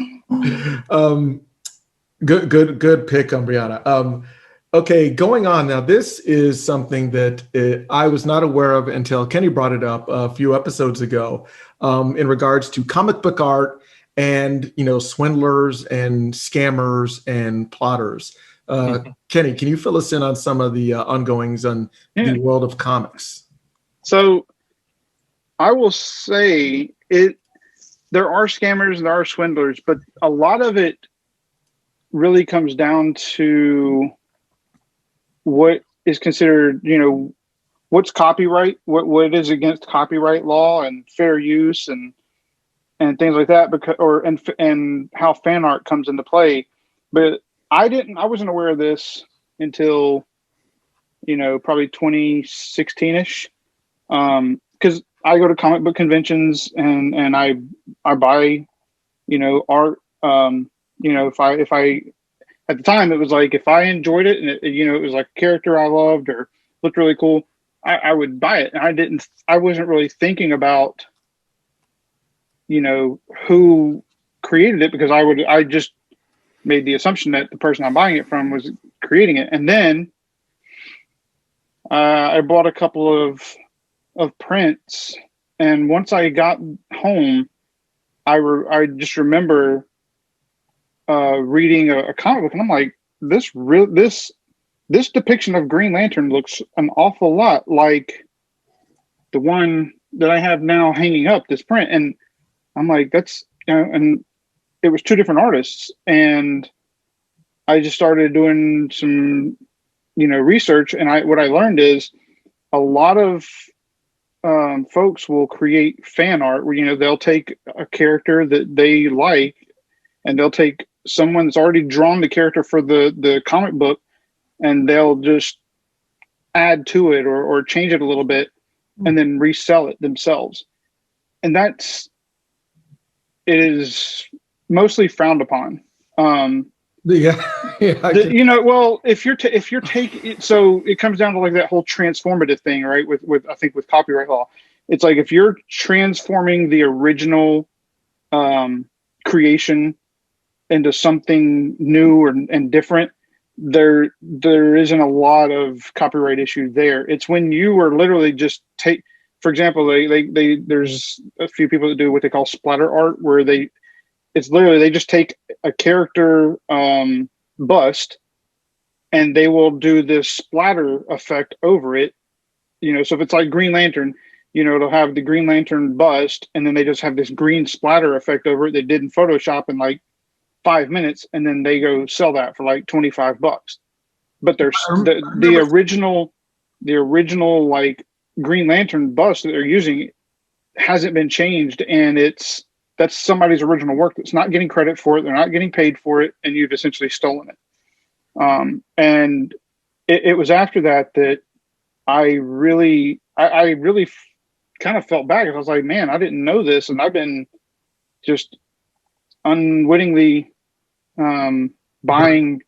Good pick on Brianna. Okay, going on now. This is something that I was not aware of until Kenny brought it up a few episodes ago, in regards to comic book art and swindlers and scammers and plotters. Kenny, can you fill us in on some of the ongoings on the world of comics? So I will say there are scammers, there are swindlers, but a lot of it really comes down to what is considered, what's copyright, what is against copyright law and fair use and things like that, and how fan art comes into play. But I wasn't aware of this until, probably 2016-ish. Because I go to comic book conventions and I buy, art. If I at the time it was like, if I enjoyed it and it was like a character I loved or looked really cool, I would buy it. And I wasn't really thinking about who created it, because I just made the assumption that the person I'm buying it from was creating it. And then I bought a couple of prints, and once I got home, I just remember reading a comic book, and I'm like, this depiction of Green Lantern looks an awful lot like the one that I have now hanging up, this print. And I'm like, that's, and it was two different artists. And I just started doing some, research. And what I learned is a lot of folks will create fan art where, they'll take a character that they like, and they'll take someone that's already drawn the character for the comic book, and they'll just add to it or change it a little bit and then resell it themselves. And it is mostly frowned upon. Yeah. Well, if you're taking, so it comes down to like that whole transformative thing, right? I think with copyright law, it's like, if you're transforming the original creation into something new and different, there isn't a lot of copyright issue there. It's when you are literally just for example, there's a few people that do what they call splatter art, where it's literally, they just take a character bust, and they will do this splatter effect over it. So if it's like Green Lantern, it'll have the Green Lantern bust, and then they just have this green splatter effect over it they did in Photoshop in like 5 minutes, and then they go sell that for like $25. But there's the original like Green Lantern bust that they're using hasn't been changed, and that's somebody's original work that's not getting credit for it. They're not getting paid for it, and you've essentially stolen it. And it was after that I really kind of felt bad, because I was like, man, I didn't know this, and I've been just unwittingly buying,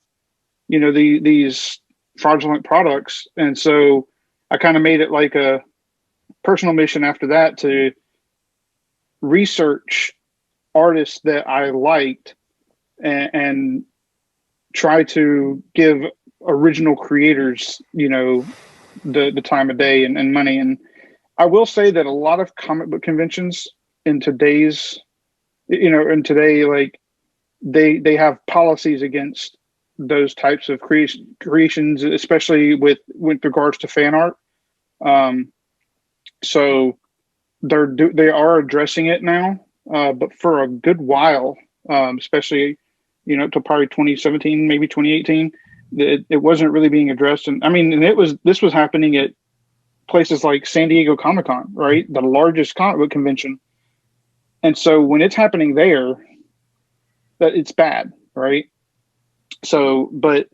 these fraudulent products. And so I kind of made it like a personal mission after that to research artists that I liked and try to give original creators, the time of day and money. And I will say that a lot of comic book conventions in today's, like they have policies against those types of creations, especially with regards to fan art. So they are addressing it now, but for a good while, especially, till probably 2017, maybe 2018, it wasn't really being addressed. And I mean, this was happening at places like San Diego Comic-Con, right? The largest comic book convention. And so when it's happening there, that it's bad, right? So, but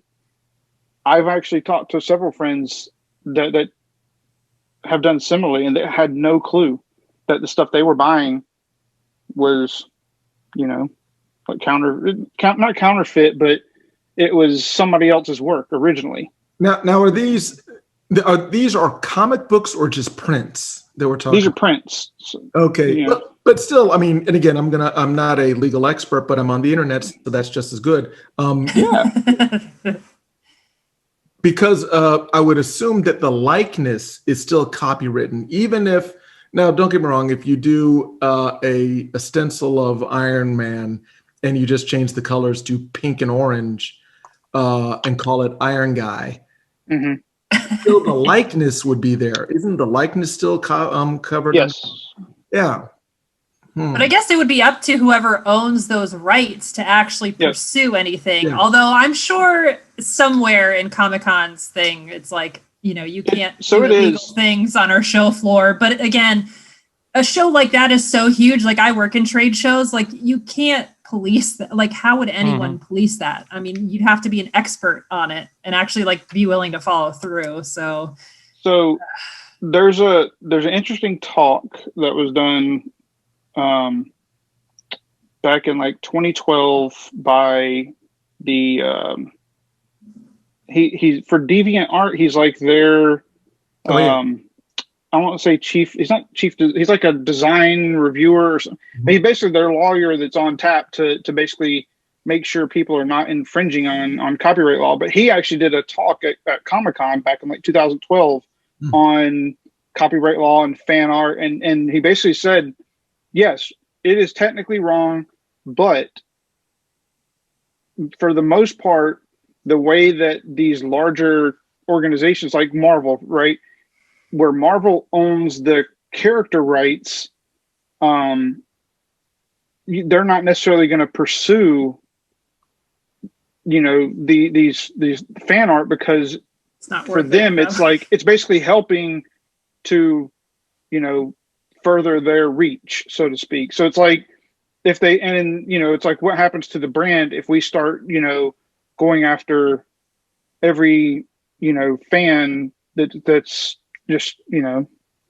I've actually talked to several friends that have done similarly, and they had no clue that the stuff they were buying was, like not counterfeit, but it was somebody else's work originally. Now are these comic books or just prints that we're talking? These are prints. Okay. But still, I mean, and again, I'm not a legal expert, but I'm on the internet, so that's just as good. Yeah. Because I would assume that the likeness is still copywritten, even if, now don't get me wrong, if you do a stencil of Iron Man and you just change the colors to pink and orange and call it Iron Guy, still the likeness would be there. Isn't the likeness still covered? Yes. Yeah. But I guess it would be up to whoever owns those rights to actually pursue anything. Yeah. Although I'm sure somewhere in Comic-Con's thing, it's like, you can't do illegal things on our show floor. But again, a show like that is so huge. Like, I work in trade shows. Like, you can't police that. Like, how would anyone police that? I mean, you'd have to be an expert on it and actually like be willing to follow through. So there's an interesting talk that was done back in like 2012 by the he for DeviantArt. He's like their I won't say chief. He's not chief. He's like a design reviewer or something. Mhm. He's basically their lawyer that's on tap to basically make sure people are not infringing on copyright law. But he actually did a talk at Comic-Con back in like 2012 on copyright law and fan art. And he basically said, yes, it is technically wrong, but for the most part, the way that these larger organizations like Marvel, right, where Marvel owns the character rights, they're not necessarily going to pursue, these fan art, because It's not for worth them, it, it's like, it's basically helping to, further their reach, so to speak. So it's like, if they, and it's like, what happens to the brand if we start, going after every, fan that's just,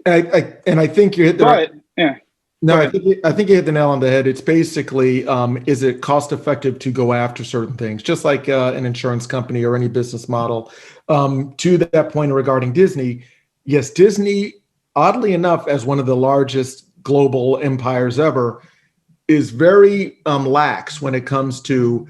I think you hit the right. but yeah. No, I think you hit the nail on the head. It's basically, is it cost effective to go after certain things, just like an insurance company or any business model. To that point regarding Disney, yes, Disney, oddly enough, as one of the largest global empires ever, is very lax when it comes to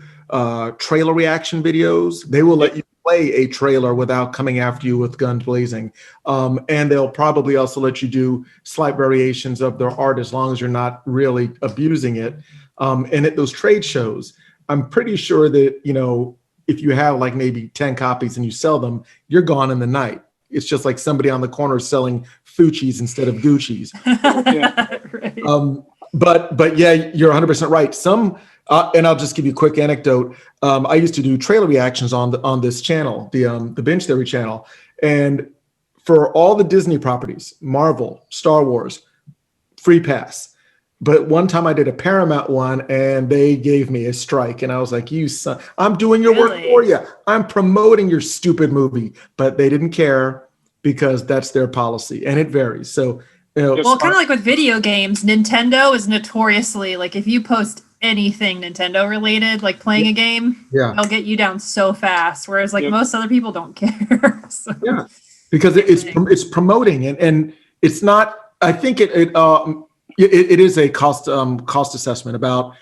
trailer reaction videos. They will let you play a trailer without coming after you with guns blazing. And they'll probably also let you do slight variations of their art as long as you're not really abusing it. And at those trade shows, I'm pretty sure that, if you have like maybe 10 copies and you sell them, you're gone in the night. It's just like somebody on the corner selling Fucci's instead of Gucci's. Right. But yeah, you're 100% right. Some, and I'll just give you a quick anecdote. I used to do trailer reactions on this channel, the Binge Theory channel, and for all the Disney properties, Marvel, Star Wars, free pass. But one time I did a Paramount one, and they gave me a strike, and I was like, "You son, I'm doing your work for you. I'm promoting your stupid movie." But they didn't care because that's their policy, and it varies. So. Well, kind of like with video games, Nintendo is notoriously like, if you post anything Nintendo related, like playing a game, they'll get you down so fast. Whereas like most other people don't care. So. Yeah, because it's promoting and it's not. I think it is a cost assessment about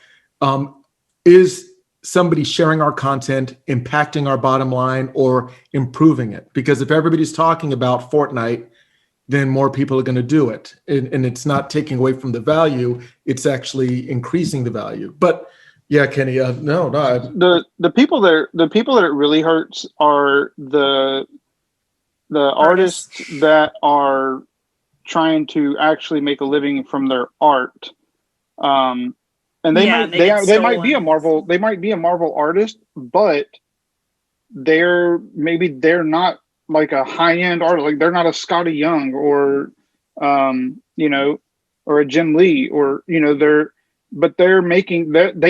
is somebody sharing our content impacting our bottom line or improving it? Because if everybody's talking about Fortnite, then more people are going to do it. And it's not taking away from the value. It's actually increasing the value. But yeah, Kenny, no. The people that it really hurts are the artists that are trying to actually make a living from their art. And they might be a Marvel artist, but they're not like a high-end artist, like they're not a Scotty Young or or a Jim Lee, or they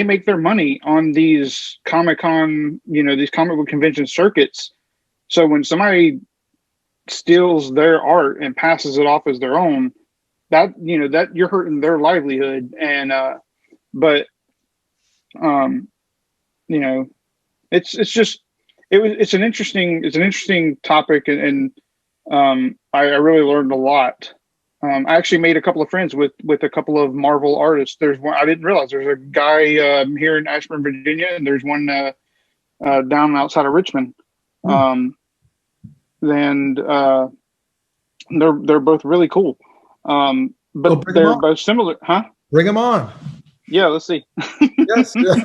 make their money on these Comic-Con, these comic book convention circuits. So when somebody steals their art and passes it off as their own, that you're hurting their livelihood. And it's an interesting topic, and I really learned a lot. I actually made a couple of friends with a couple of Marvel artists. There's one I didn't realize. There's a guy here in Ashburn, Virginia, and there's one down outside of Richmond. And they're both really cool. But they're both similar, huh? Bring them on. Yeah, let's see. Yes. Yeah.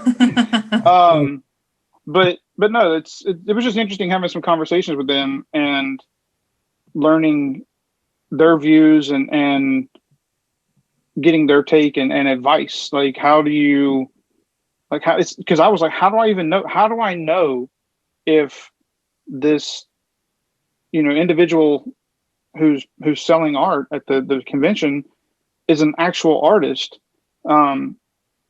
But no, it was just interesting having some conversations with them and learning their views and getting their take and advice. Like, how do you, like, how it's, because I was like, how do I know if this, individual who's selling art at the convention is an actual artist? And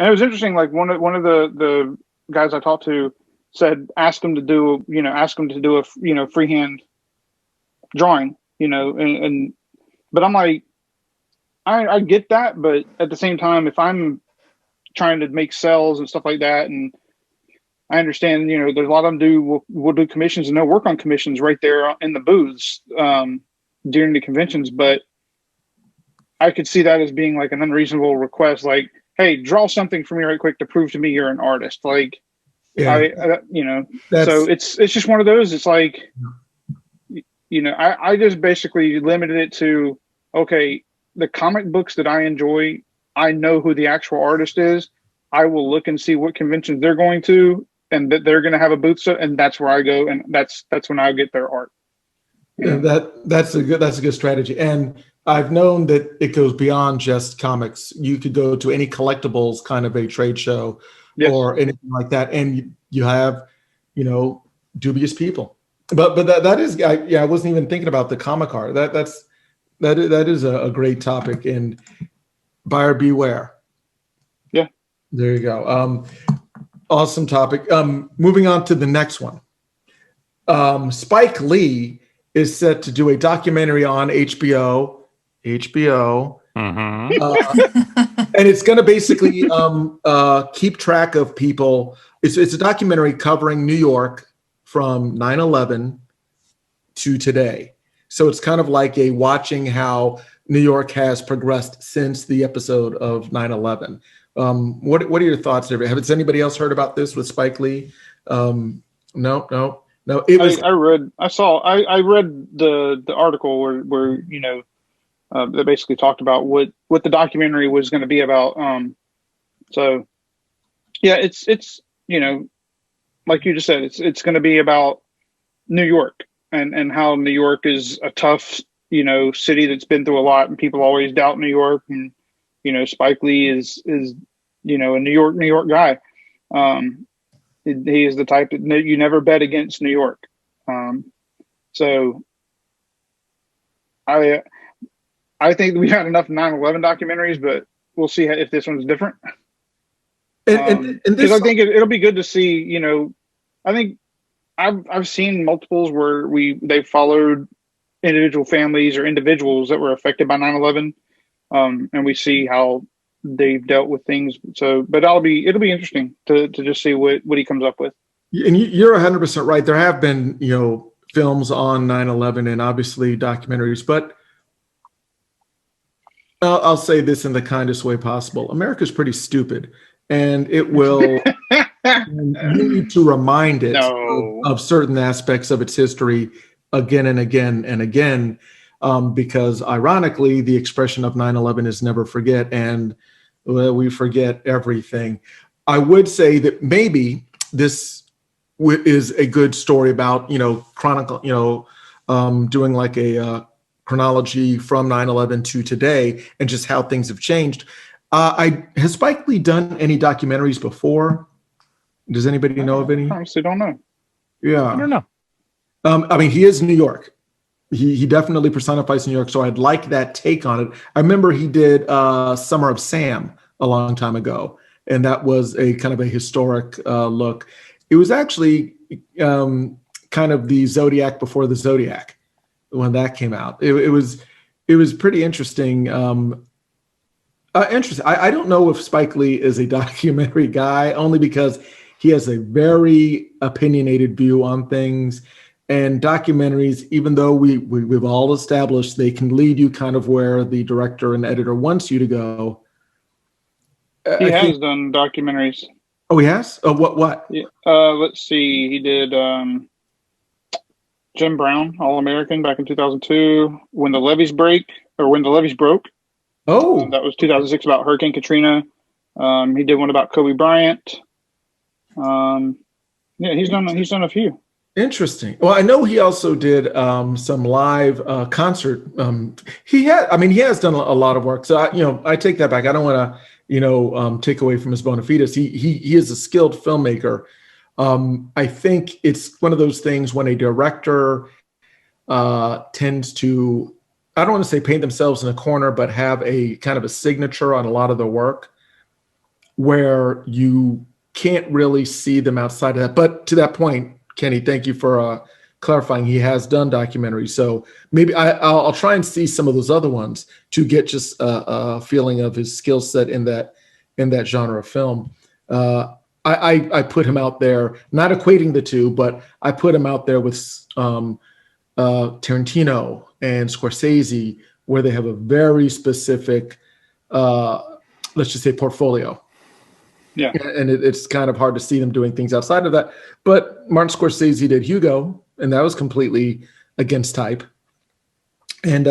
it was interesting. Like one of the guys I talked to said, ask him to do a freehand drawing, but I'm like, I get that, but at the same time, if I'm trying to make sales and stuff like that, and I understand, there's a lot of them will do commissions, and they'll work on commissions right there in the booths during the conventions. But I could see that as being like an unreasonable request. Like, hey, draw something for me right quick to prove to me you're an artist. Like, Yeah, so that's it's just one of those. It's like, I just basically limited it to, okay, the comic books that I enjoy, I know who the actual artist is. I will look and see what conventions they're going to, and that they're going to have a booth. So, and that's where I go, and that's when I get their art. that's a good strategy. And I've known that it goes beyond just comics. You could go to any collectibles kind of a trade show Yes. or anything like that, and you have, dubious people. But that is, I wasn't even thinking about the comic art. That is a great topic, and buyer beware. Yeah. There you go. Awesome topic. Moving on to the next one. Spike Lee is set to do a documentary on HBO. Mm-hmm. And it's going to basically keep track of people. It's a documentary covering New York from 9/11 to today. So it's kind of like a watching how New York has progressed since the episode of 9/11. What are your thoughts there? Has anybody else heard about this with Spike Lee? No. It was. I read the article where that basically talked about what the documentary was going to be about. So yeah, it's like you just said, it's going to be about New York and how New York is a tough city that's been through a lot, and people always doubt New York. And Spike Lee is a New York guy. He is the type that you never bet against New York. So I think we had enough 9/11 documentaries, but we'll see if this one's different. And because I think it'll be good to see. I think I've seen multiples where they followed individual families or individuals that were affected by 9/11, and we see how they've dealt with things. So, but it'll be interesting to just see what he comes up with. And you're 100% right. There have been films on 9/11 and obviously documentaries, but I'll say this in the kindest way possible. America's pretty stupid, and it will. And you need to remind it of certain aspects of its history again and again and again, because ironically, the expression of 9/11 is never forget, and we forget everything. I would say that maybe this is a good story about, chronicle, doing like a chronology from 9/11 to today and just how things have changed. Has Spike Lee done any documentaries before? Does anybody know of any? I honestly don't know. Yeah. I don't know. I mean, he is New York. He definitely personifies New York. So I'd like that take on it. I remember he did Summer of Sam a long time ago, and that was a kind of a historic look. It was actually kind of the Zodiac before the Zodiac when that came out. It was pretty interesting. Interesting. I don't know if Spike Lee is a documentary guy, only because he has a very opinionated view on things. And documentaries, even though we've all established they can lead you kind of where the director and editor wants you to go. He has done documentaries. Oh, he has? Oh, what? Yeah. Let's see. He did Jim Brown, All-American, back in 2002. When the Levees Broke. Oh, that was 2006, about Hurricane Katrina. He did one about Kobe Bryant. Yeah, he's done a few. interesting. Well, I know he also did some live concert. He has done a lot of work. So I take that back. I don't want to take away from his bona fides. He is a skilled filmmaker. I think it's one of those things when a director tends to, I don't want to say paint themselves in a corner, but have a kind of a signature on a lot of the work where you can't really see them outside of that. But to that point, Kenny, thank you for clarifying. He has done documentaries. So maybe I'll try and see some of those other ones to get just a feeling of his skill set in that genre of film. I put him out there, not equating the two, but I put him out there with Tarantino and Scorsese, where they have a very specific, let's just say, portfolio. Yeah. And it's kind of hard to see them doing things outside of that. But Martin Scorsese did Hugo, and that was completely against type. And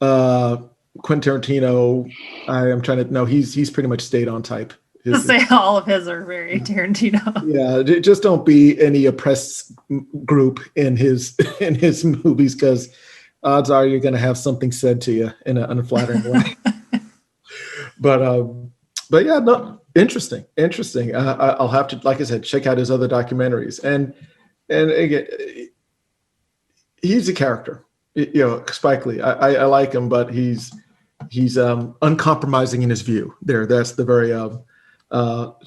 Quentin Tarantino, I'm trying to know, he's pretty much stayed on type. To say all of his are very Tarantino. Yeah, just don't be any oppressed group in his movies, because odds are you're going to have something said to you in an unflattering way. But yeah, no, interesting. I'll have to, like I said, check out his other documentaries. And again, he's a character. Spike Lee. I like him, but he's uncompromising in his view. That's the very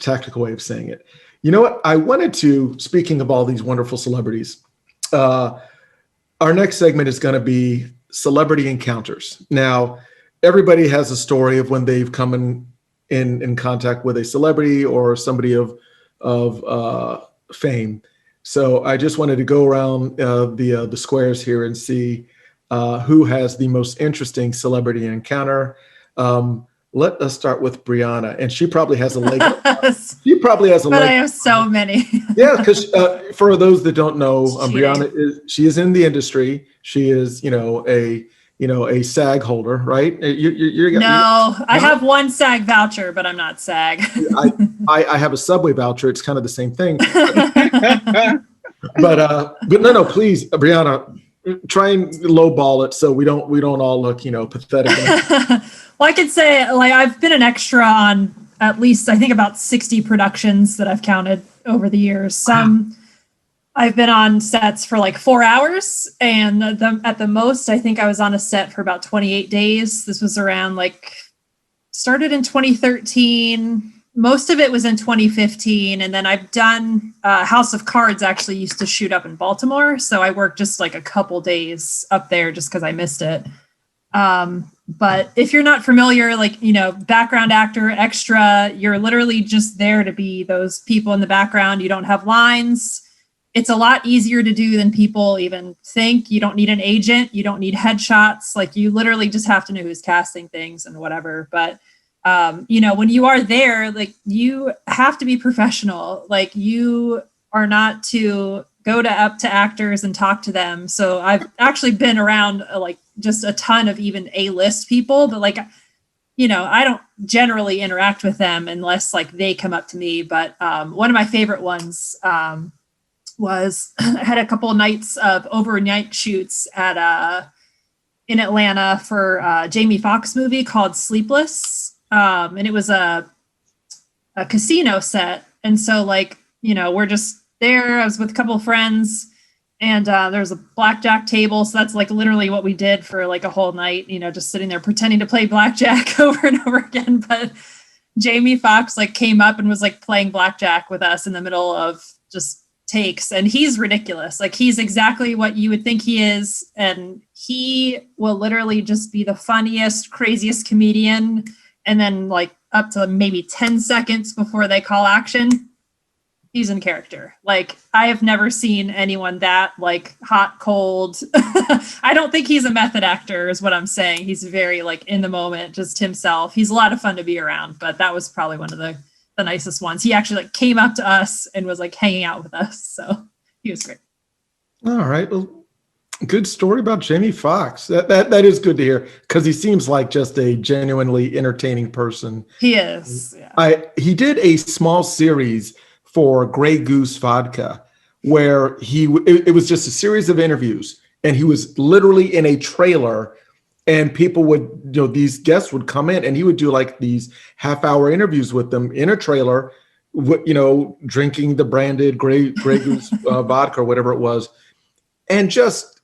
tactical way of saying it. You know what? I wanted to, speaking of all these wonderful celebrities, our next segment is going to be celebrity encounters. Now, everybody has a story of when they've come in contact with a celebrity or somebody of fame. So I just wanted to go around the squares here and see who has the most interesting celebrity encounter. Let us start with Brianna, and she probably has a leg. She probably has a leg. But I have so many. Yeah, because for those that don't know, Brianna is in the industry. She is, a SAG holder, right? I have one SAG voucher, but I'm not SAG. I have a Subway voucher. It's kind of the same thing. but no, please, Brianna, try and lowball it so we don't all look, pathetic. Well, I could say, I've been an extra on at least, I think, about 60 productions that I've counted over the years. Some I've been on sets for 4 hours, and at the most, I think I was on a set for about 28 days. This was around started in 2013. Most of it was in 2015. And then I've done House of Cards actually used to shoot up in Baltimore. So I worked just a couple days up there just because I missed it. But if you're not familiar, background actor, extra, you're literally just there to be those people in the background. You don't have lines. It's a lot easier to do than people even think. You don't need an agent. You don't need headshots. You literally just have to know who's casting things and whatever. But, when you are there, you have to be professional. You are not to go up to actors and talk to them. So I've actually been around just a ton of even A-list people, but I don't generally interact with them unless they come up to me. But one of my favorite ones was I had a couple of nights of overnight shoots in Atlanta for a Jamie Foxx movie called Sleepless. And it was a casino set. And so we're just there. I was with a couple of friends, and there's a blackjack table. So that's literally what we did for a whole night, just sitting there pretending to play blackjack over and over again. But Jamie Foxx came up and was playing blackjack with us in the middle of just takes. And he's ridiculous. He's exactly what you would think he is. And he will literally just be the funniest, craziest comedian. And then up to maybe 10 seconds before they call action, he's in character. I have never seen anyone that hot, cold. I don't think he's a method actor is what I'm saying. He's very in the moment, just himself. He's a lot of fun to be around, but that was probably one of the nicest ones. He actually came up to us and was hanging out with us. So he was great. All right. Well, good story about Jamie Foxx. That is good to hear, because he seems like just a genuinely entertaining person. He is. Yeah. He did a small series for Grey Goose Vodka where it was just a series of interviews, and he was literally in a trailer, and people would, these guests would come in, and he would do these half-hour interviews with them in a trailer, drinking the branded Grey Goose vodka or whatever it was. And just,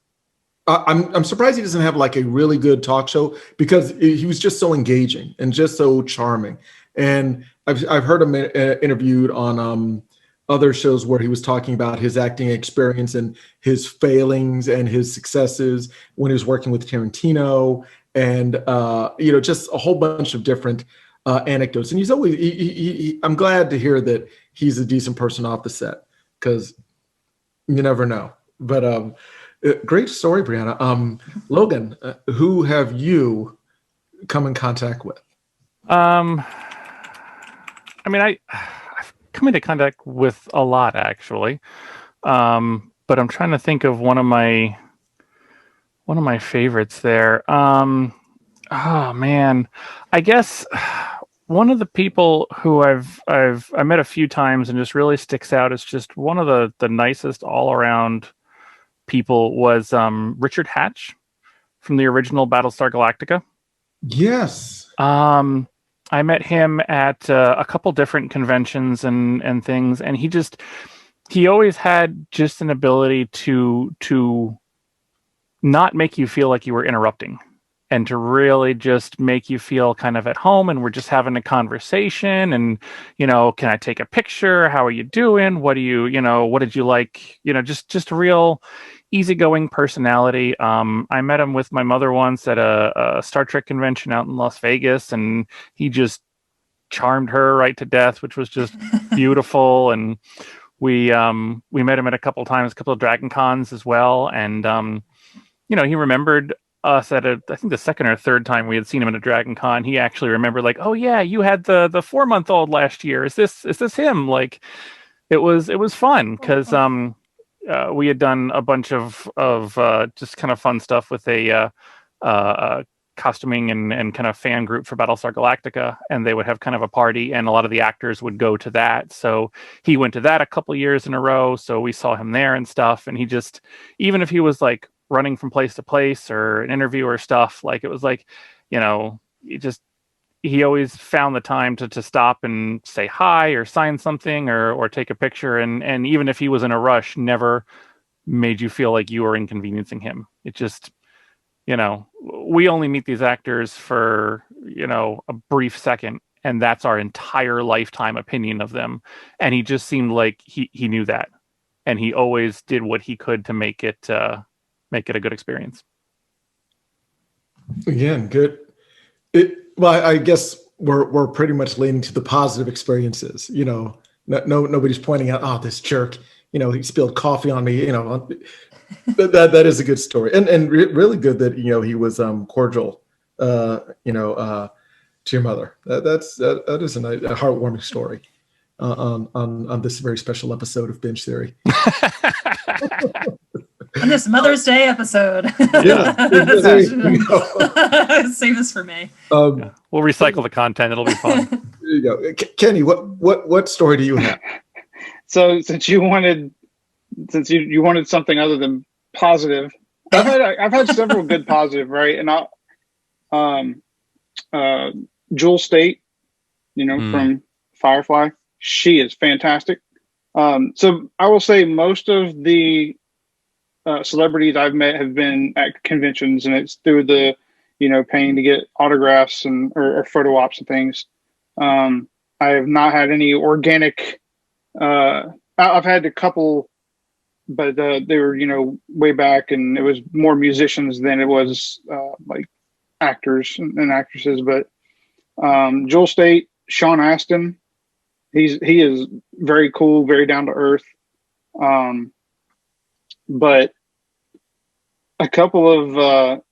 I'm surprised he doesn't have a really good talk show, because he was just so engaging and just so charming. And I've heard him interviewed on other shows where he was talking about his acting experience and his failings and his successes when he was working with Tarantino, and just a whole bunch of different anecdotes. And he's always, I'm glad to hear that he's a decent person off the set, because you never know. But Great story, Brianna. Logan, who have you come in contact with? I mean, I've come into contact with a lot actually, but I'm trying to think of one of my favorites there. Oh man, I guess one of the people who I met a few times and just really sticks out as just one of the nicest all around people was Richard Hatch from the original Battlestar Galactica. Yes. I met him at a couple different conventions and things, and he always had just an ability to not make you feel like you were interrupting, and to really just make you feel kind of at home, and we're just having a conversation, and can I take a picture? How are you doing? What did you like? Just a real easygoing personality. I met him with my mother once at a Star Trek convention out in Las Vegas, and he just charmed her right to death, which was just beautiful. And we met him at a couple of Dragon Cons as well, and he remembered us at I think the second or third time we had seen him at a Dragon Con. He actually remembered, like, oh yeah, you had the 4-month-old last year. Is this him? Like, it was fun because we had done a bunch of just kind of fun stuff with a costuming and kind of fan group for Battlestar Galactica, and they would have kind of a party, and a lot of the actors would go to that. So he went to that a couple years in a row, so we saw him there and stuff. And he just, even if he was like running from place to place or an interview or stuff, like, it was like, he always found the time to stop and say hi or sign something or take a picture. And even if he was in a rush, never made you feel like you were inconveniencing him. It just, we only meet these actors for, a brief second, and that's our entire lifetime opinion of them. And he just seemed like he knew that. And he always did what he could to make it a good experience. Again, good. Well, I guess we're pretty much leaning to the positive experiences. Nobody's pointing out, oh, this jerk, he spilled coffee on me. That is a good story, and really good that he was cordial. To your mother. That is a heartwarming story on this very special episode of Binge Theory. On this Mother's Day episode. Yeah. Save this for me. We'll recycle the content. It'll be fun. There you go. Kenny, what story do you have? So since you wanted something other than positive, I've had several good positive, right? And Jewel State, from Firefly, she is fantastic. So I will say most of the celebrities I've met have been at conventions, and it's through the, paying to get autographs or photo ops and things. I have not had any organic. I've had a couple, but they were, way back, and it was more musicians than it was like actors and actresses. But Jewel State, Sean Astin, he is very cool, very down to earth. But a couple of,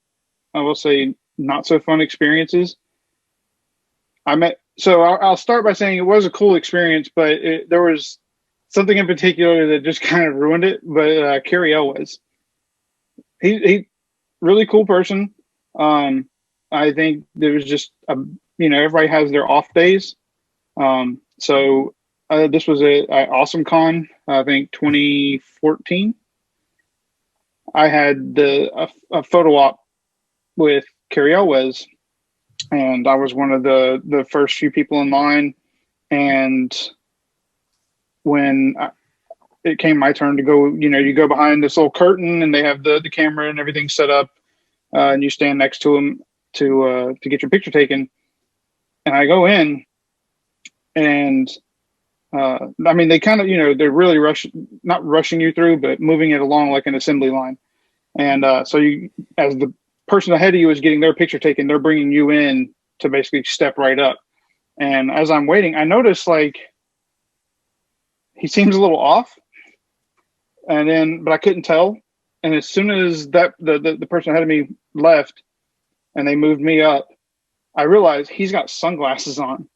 I will say, not so fun experiences. So I'll start by saying it was a cool experience, but there was something in particular that just kind of ruined it. But Carrie Elwes, he really cool person. I think there was just everybody has their off days. So this was a awesome con. I think 2014. I had a photo op with Carrie Elwes, and I was one of the first few people in line. And when it came my turn to go, you go behind this little curtain, and they have the camera and everything set up, and you stand next to them to get your picture taken. And I go in, and they kind of, they're really not rushing you through, but moving it along like an assembly line. And so you, as the person ahead of you is getting their picture taken, they're bringing you in to basically step right up. And as I'm waiting, I notice, like, he seems a little off, but I couldn't tell. And as soon as the person ahead of me left and they moved me up, I realized he's got sunglasses on,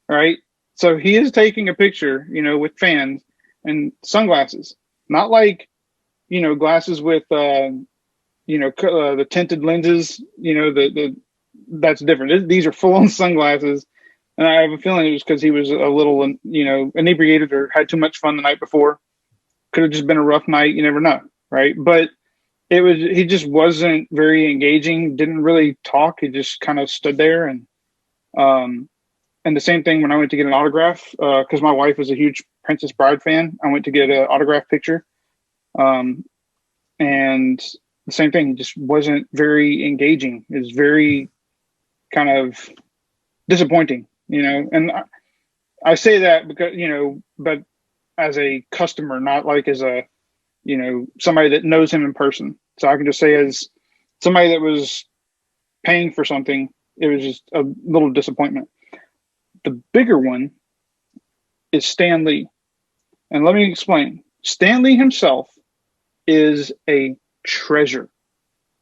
right? So he is taking a picture, with fans and sunglasses, not like, glasses with, the tinted lenses, that's different. These are full on sunglasses. And I have a feeling it was because he was a little, inebriated or had too much fun the night before. Could have just been a rough night. You never know. Right. But he just wasn't very engaging, didn't really talk. He just kind of stood there. And the same thing when I went to get an autograph, because my wife was a huge Princess Bride fan. I went to get an autograph picture. And the same thing, he just wasn't very engaging. It was very kind of disappointing, and I say that because, but as a customer, not like as a, somebody that knows him in person. So I can just say as somebody that was paying for something, it was just a little disappointment. The bigger one is Stan Lee. And let me explain. Stan Lee himself is a treasure.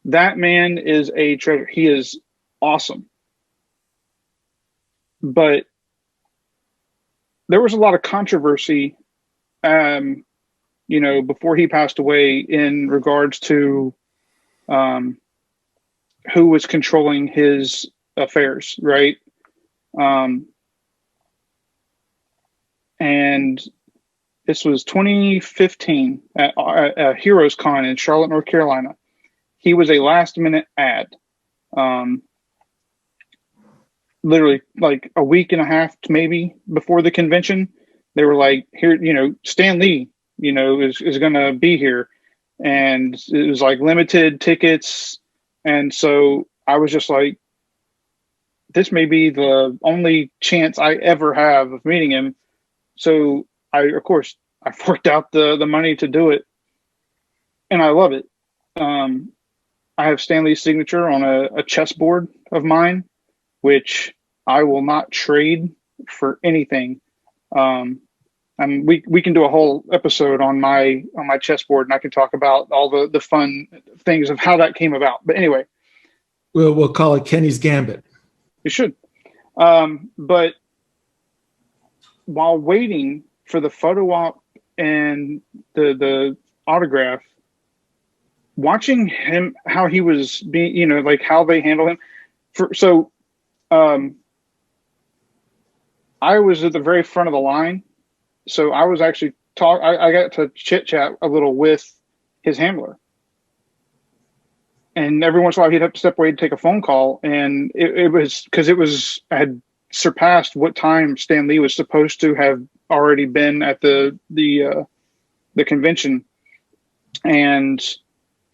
That man is a treasure. He is awesome. But there was a lot of controversy, before he passed away in regards to who was controlling his affairs, right? And this was 2015 at Heroes Con in Charlotte, North Carolina. He was a last-minute ad. Literally like a week and a half maybe before the convention, they were like, here, Stan Lee, is going to be here. And it was like limited tickets. And so I was just like, this may be the only chance I ever have of meeting him. So I forked out the money to do it. And I love it. I have Stan Lee's signature on a chessboard of mine, which I will not trade for anything. And we can do a whole episode on my chessboard, and I can talk about all the fun things of how that came about. But anyway, we'll call it Kenny's Gambit. You should. But while waiting for the photo op and the autograph, watching him, how he was being, like how they handle him. I was at the very front of the line. So I was actually I got to chit chat a little with his handler. And every once in a while he'd have to step away to take a phone call. And it was because I had surpassed what time Stan Lee was supposed to have already been at the convention. And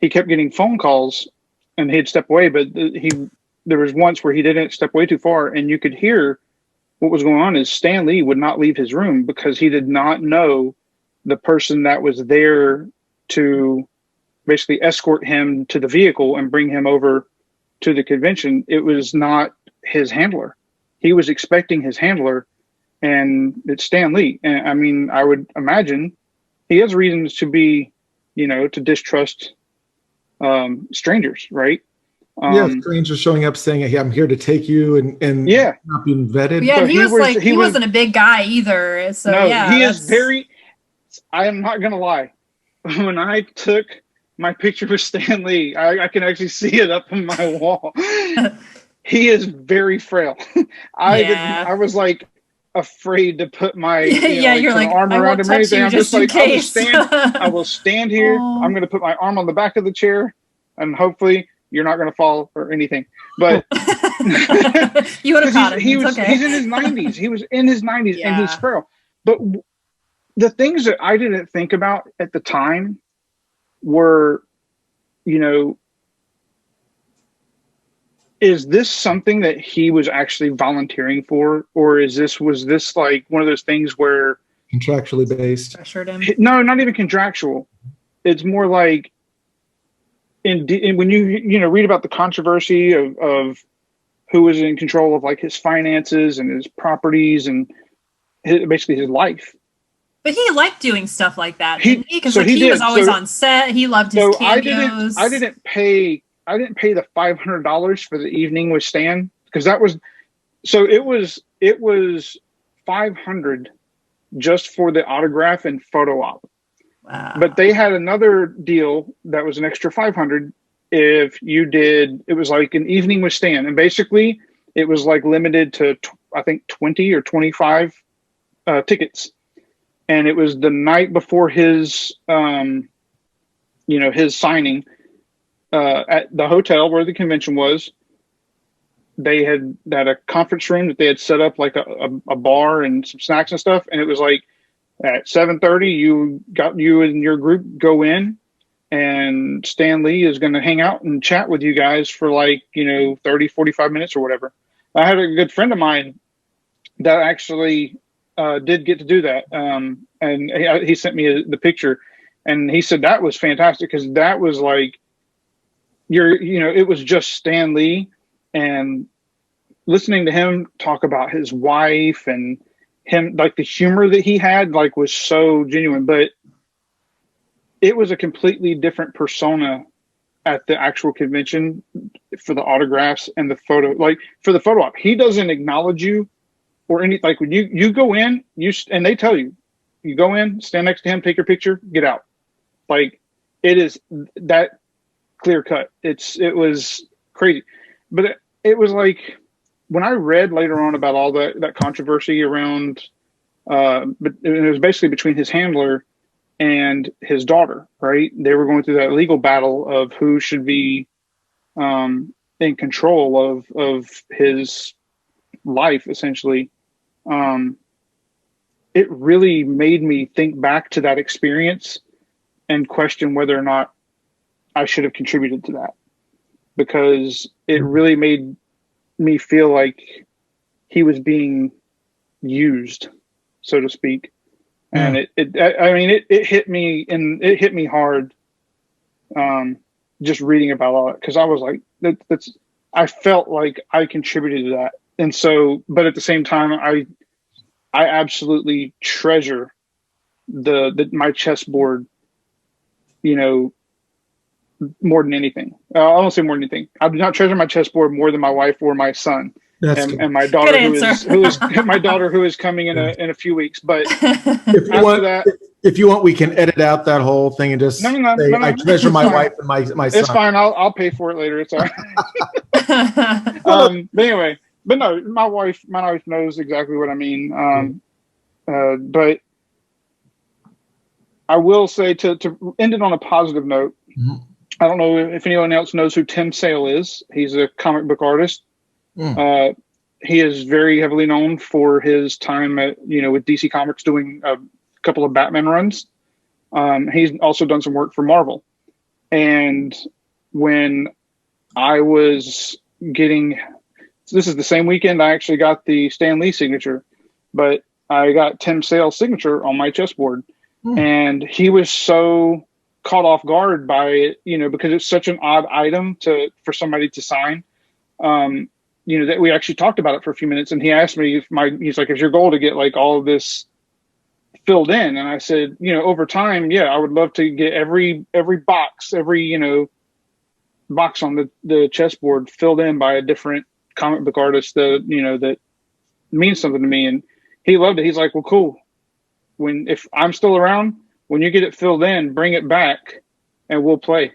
he kept getting phone calls and he'd step away, but there was once where he didn't step away too far, and you could hear what was going on is Stan Lee would not leave his room because he did not know the person that was there to basically escort him to the vehicle and bring him over to the convention. It was not his handler. He was expecting his handler, and it's Stan Lee. And I mean, I would imagine he has reasons to be, to distrust strangers, right? Strangers showing up saying, "Hey, I'm here to take you," and not being vetted. Yeah, But he wasn't a big guy either. So no, yeah, he is very. I am not gonna lie. When I took my picture with Stan Lee, I can actually see it up on my wall. He is very frail. I was like afraid to put my you're like, arm around him or anything. I'm just like, I will stand here. Oh. I'm going to put my arm on the back of the chair, and hopefully you're not going to fall or anything. But you would have caught him. He's in his 90s. He was in his 90s and he's frail. But the things that I didn't think about at the time were, is this something that he was actually volunteering for, or was this like one of those things where contractually based? Pressured him? No, not even contractual. It's more like when you read about the controversy of who was in control of like his finances and his properties and basically his life. But he liked doing stuff like that, He- didn't he? Because so like, he he was did. always So- on set. He loved his So cameos. I didn't pay the $500 for the evening with Stan, because that was, so it was $500 just for the autograph and photo op. Wow. But they had another deal that was an extra $500 if you did. It was like an evening with Stan, and basically it was like limited to I think 20 or 25 tickets, and it was the night before his his signing at the hotel where the convention was. They had a conference room that they had set up like a bar and some snacks and stuff, and it was like at 7:30 you and your group go in, and Stan Lee is going to hang out and chat with you guys for like 30 45 minutes or whatever. I had a good friend of mine that actually did get to do that, and he sent me the picture, and he said that was fantastic, because that was like it was just Stan Lee, and listening to him talk about his wife and him, like the humor that he had, like was so genuine. But it was a completely different persona at the actual convention for the autographs and the photo. Like for the photo op, he doesn't acknowledge you or any, like when you go in, and they tell you go in, stand next to him, take your picture, get out. Like it is that clear cut. It was crazy. But it was like, when I read later on about all that controversy around, but it was basically between his handler and his daughter, right? They were going through that legal battle of who should be in control of his life, essentially. It really made me think back to that experience and question whether or not I should have contributed to that, because it really made me feel like he was being used, so to speak. And it hit me, and it hit me hard, just reading about all that, because I was like, I felt like I contributed to that. And so, but at the same time, I absolutely treasure my chessboard, more than anything. I won't say more than anything. I do not treasure my chessboard more than my wife or my son. And my daughter, who is my daughter, who is coming in a few weeks. But if you want, we can edit out that whole thing and just say, I treasure my wife and my son. It's fine. I'll pay for it later. It's all right. But anyway, but no, my wife knows exactly what I mean. But I will say, to end it on a positive note. Mm-hmm. I don't know if anyone else knows who Tim Sale is. He's a comic book artist. He is very heavily known for his time at, with DC Comics, doing a couple of Batman runs. He's also done some work for Marvel. And when I was this is the same weekend I actually got the Stan Lee signature, but I got Tim Sale's signature on my chessboard. And he was so caught off guard by it, because it's such an odd item for somebody to sign. That we actually talked about it for a few minutes, and he asked me he's like, is your goal to get like all of this filled in? And I said, over time, yeah, I would love to get every box, box on the chessboard filled in by a different comic book artist that means something to me. And he loved it. He's like, well, cool. If I'm still around, when you get it filled in, bring it back and we'll play.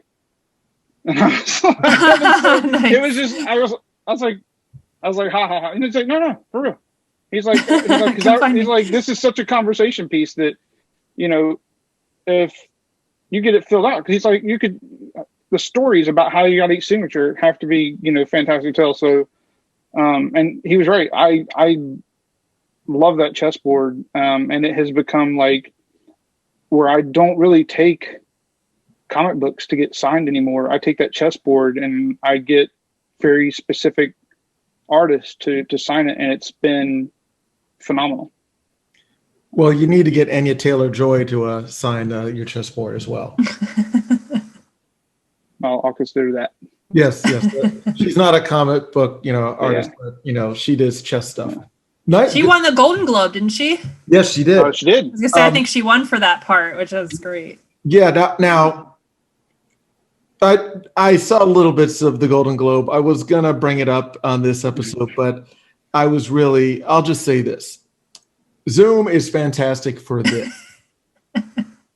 And I was like, Nice. It was just, I was like, ha ha ha. And it's like, no, for real. He's like, this is such a conversation piece that, if you get it filled out, because he's like, the stories about how you got each signature have to be, fantastic to tell. So, and he was right. I love that chessboard. And it has become like where I don't really take comic books to get signed anymore. I take that chessboard and I get very specific artists to sign it. And it's been phenomenal. Well, you need to get Anya Taylor-Joy to sign your chessboard as well. I'll consider that. Yes. She's not a comic book, artist, but she does chess stuff. She won the Golden Globe, didn't she? Yes, she did. Oh, she did. I was gonna say, I think she won for that part, which was great. Yeah. Now, I saw little bits of the Golden Globe. I was gonna bring it up on this episode, but I'll just say this. Zoom is fantastic for this.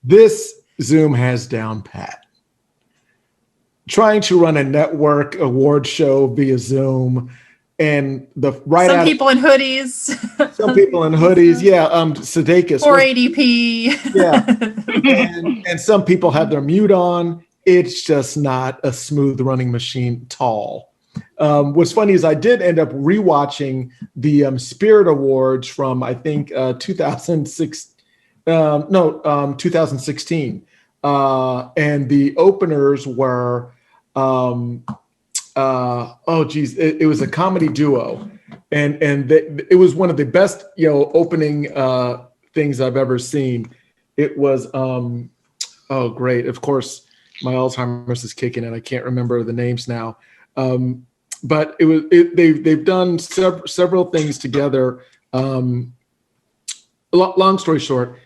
This Zoom has down pat. Trying to run a network award show via Zoom, and some people in hoodies. Some people in hoodies, yeah. Sudeikis 480p. Yeah, and some people have their mute on. It's just not a smooth running machine at all. What's funny is I did end up rewatching the Spirit Awards from I think 2016, and the openers were it was a comedy duo, and it was one of the best opening things I've ever seen. It was great. Of course, my Alzheimer's is kicking in. I can't remember the names now. But they've done several things together. Long story short,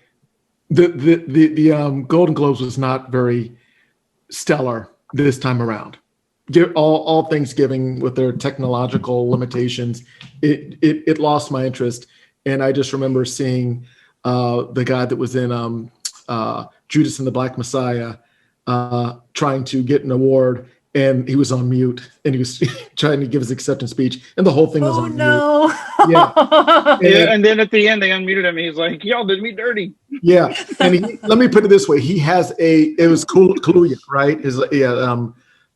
the Golden Globes was not very stellar this time around. All things given with their technological limitations, it lost my interest. And I just remember seeing the guy that was in Judas and the Black Messiah trying to get an award, and he was on mute, and he was trying to give his acceptance speech, and the whole thing was on mute. Yeah, and then at the end they unmuted him. He's like, "Y'all did me dirty." Yeah, and let me put it this way: he has it was Kaluuya, right?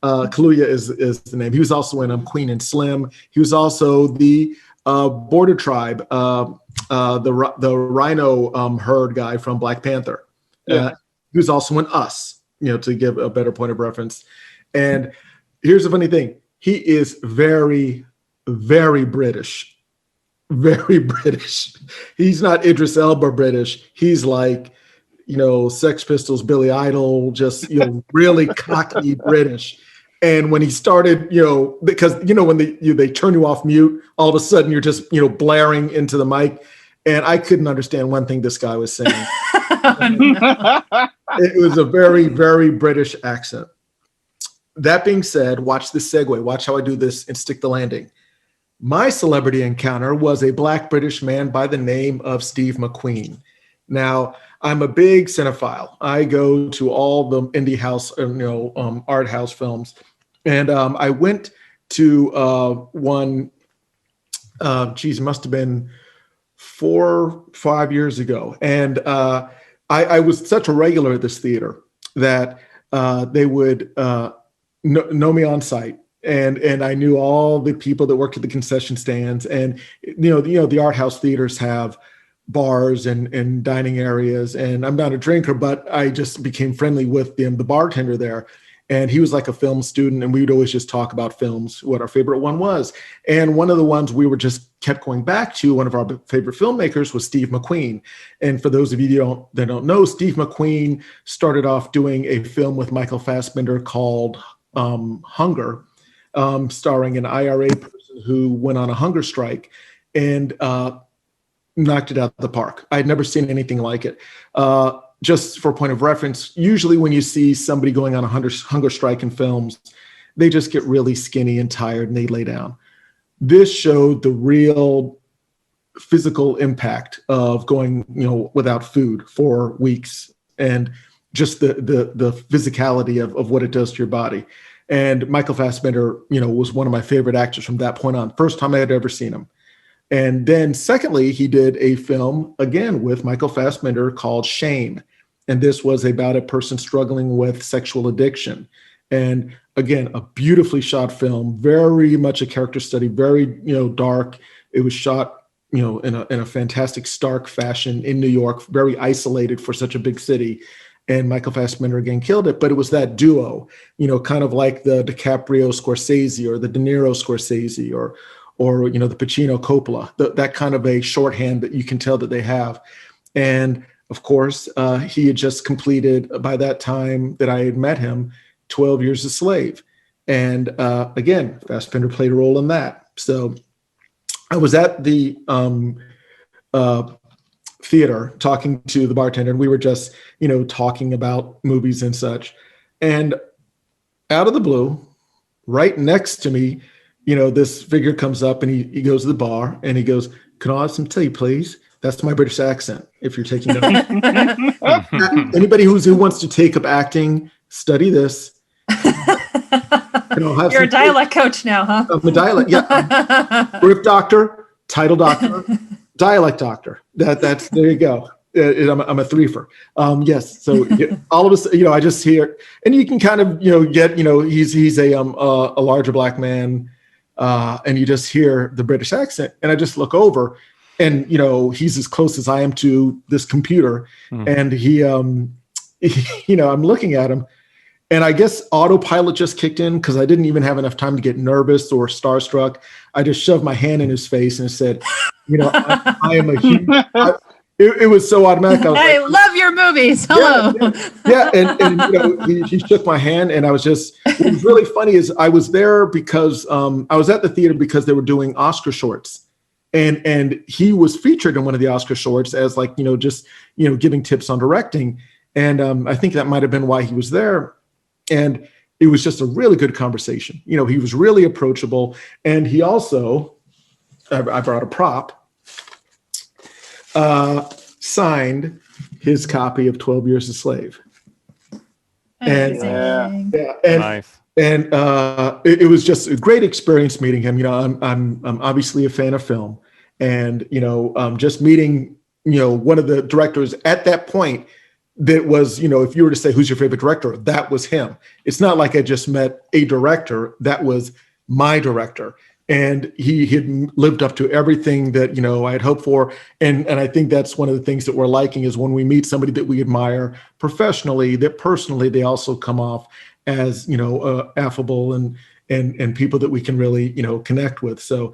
Kaluuya is the name. He was also in Queen and Slim. He was also the Border Tribe, the rhino herd guy from Black Panther. Yeah. He was also in Us, to give a better point of reference. And here's the funny thing. He is very, very British. Very British. He's not Idris Elba British. He's like, Sex Pistols, Billy Idol, just, really cocky British. And when he started, because, when they turn you off mute, all of a sudden you're just, blaring into the mic. And I couldn't understand one thing this guy was saying. It was a very, very British accent. That being said, watch this segue. Watch how I do this and stick the landing. My celebrity encounter was a Black British man by the name of Steve McQueen. Now, I'm a big cinephile. I go to all the indie house, art house films. And I went to one, it must have been 4 or 5 years ago. And I was such a regular at this theater that they would know me on site. And I knew all the people that worked at the concession stands. And, the art house theaters have bars and dining areas. And I'm not a drinker, but I just became friendly with the bartender there. And he was like a film student, and we would always just talk about films, what our favorite one was. And one of the ones we were just kept going back to, one of our favorite filmmakers was Steve McQueen. And for those of you that don't know, Steve McQueen started off doing a film with Michael Fassbender called Hunger, starring an IRA person who went on a hunger strike and knocked it out of the park. I had never seen anything like it. Just for a point of reference, usually when you see somebody going on a hunger strike in films, they just get really skinny and tired and they lay down. This showed the real physical impact of going, without food for weeks, and just the physicality of what it does to your body. And Michael Fassbender, was one of my favorite actors from that point on. First time I had ever seen him. And then secondly, he did a film again with Michael Fassbender called Shame. And this was about a person struggling with sexual addiction. And again, a beautifully shot film, very much a character study, very, dark. It was shot, in a fantastic stark fashion in New York, very isolated for such a big city. And Michael Fassbender again killed it, but it was that duo, kind of like the DiCaprio Scorsese or the De Niro Scorsese or the Pacino Coppola, that kind of a shorthand that you can tell that they have. And of course, he had just completed, by that time that I had met him, 12 Years a Slave. And again, Fassbender played a role in that. So I was at the theater talking to the bartender, and we were just, talking about movies and such. And out of the blue, right next to me, this figure comes up and he goes to the bar and he goes, "Can I have some tea, please?" That's my British accent, if you're taking notes. Anybody who wants to take up acting, study this. You're a dialect coach now, huh? I'm a dialect, yeah. Grip doctor, title doctor, dialect doctor. That's there you go. I'm a threefer. Yes. So all of us, I just hear, and you can kind of, get, he's a larger black man, and you just hear the British accent, and I just look over, and he's as close as I am to this computer, and he, I'm looking at him. And I guess autopilot just kicked in because I didn't even have enough time to get nervous or starstruck. I just shoved my hand in his face and said, I am a huge. It was so automatic. I love your movies. Hello. Yeah. And he shook my hand, and I was just. What was really funny is I was there because I was at the theater because they were doing Oscar shorts, and he was featured in one of the Oscar shorts as giving tips on directing, and I think that might have been why he was there. And it was just a really good conversation. He was really approachable. And he also, I brought a prop, signed his copy of 12 Years a Slave. And Nice. And it was just a great experience meeting him. I'm obviously a fan of film, and just meeting one of the directors at that point. That was, if you were to say, who's your favorite director, that was him. It's not like I just met a director. That was my director. And he had lived up to everything that, I had hoped for. And I think that's one of the things that we're liking is when we meet somebody that we admire professionally, that personally, they also come off as, affable and people that we can really, connect with. So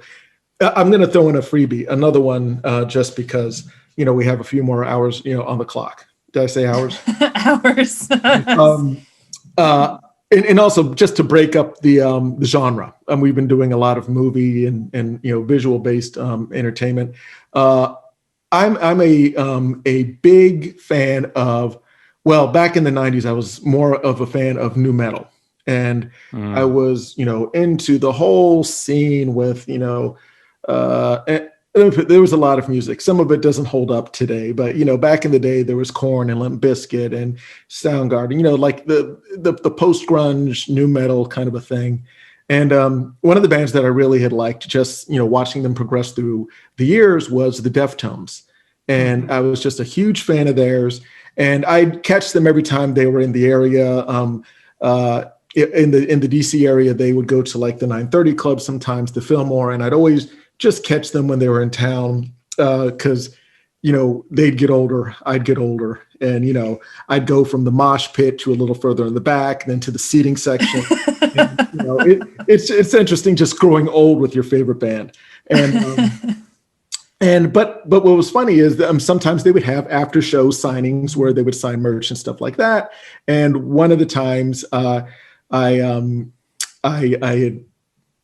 I'm going to throw in a freebie, another one, just because, we have a few more hours, on the clock. Did I say hours? Hours. And also just to break up the genre. We've been doing a lot of movie and visual based entertainment. I'm a big fan of. Well, back in the 90s, I was more of a fan of nu metal, and I was into the whole scene with there was a lot of music. Some of it doesn't hold up today, but back in the day, there was Korn and Limp Bizkit and Soundgarden. Like the post-grunge nu metal kind of a thing. And one of the bands that I really had liked, just watching them progress through the years, was the Deftones, and I was just a huge fan of theirs. And I'd catch them every time they were in the area. In the DC area, they would go to like the 930 Club sometimes, the Fillmore, and I'd always just catch them when they were in town because, they'd get older, I'd get older. And, I'd go from the mosh pit to a little further in the back, and then to the seating section. And, it's interesting just growing old with your favorite band. And but what was funny is that sometimes they would have after show signings where they would sign merch and stuff like that. And one of the times I had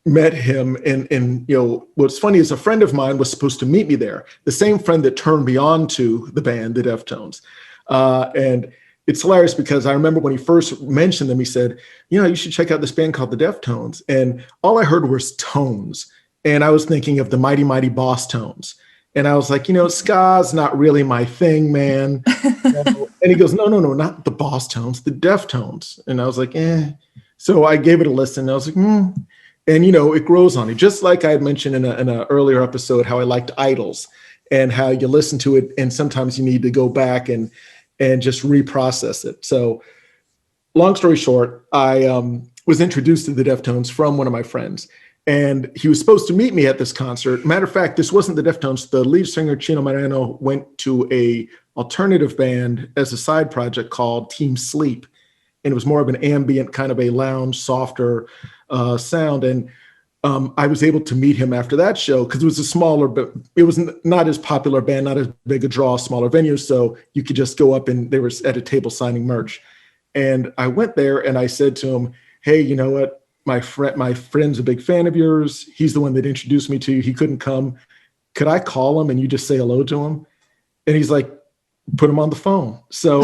met him, and what's funny is a friend of mine was supposed to meet me there, the same friend that turned me on to the band, the Deftones. And it's hilarious because I remember when he first mentioned them, he said, you should check out this band called the Deftones. And all I heard was tones. And I was thinking of the Mighty Mighty Boss Tones. And I was like, ska's not really my thing, man. And he goes, no, not the Boss Tones, the Deftones. And I was like, So I gave it a listen. And I was like, And, it grows on you. Just like I had mentioned in an earlier episode, how I liked Idols and how you listen to it. And sometimes you need to go back and just reprocess it. So long story short, I was introduced to the Deftones from one of my friends. And he was supposed to meet me at this concert. Matter of fact, this wasn't the Deftones. The lead singer, Chino Moreno, went to a alternative band as a side project called Team Sleep. And it was more of an ambient kind of a lounge, softer sound. And I was able to meet him after that show because it was a smaller, but it was not as popular band, not as big a draw, smaller venue. So you could just go up and they were at a table signing merch. And I went there and I said to him, hey, you know what? my friend's a big fan of yours. He's the one that introduced me to you. He couldn't come. Could I call him and you just say hello to him?" And he's like, "Put him on the phone." So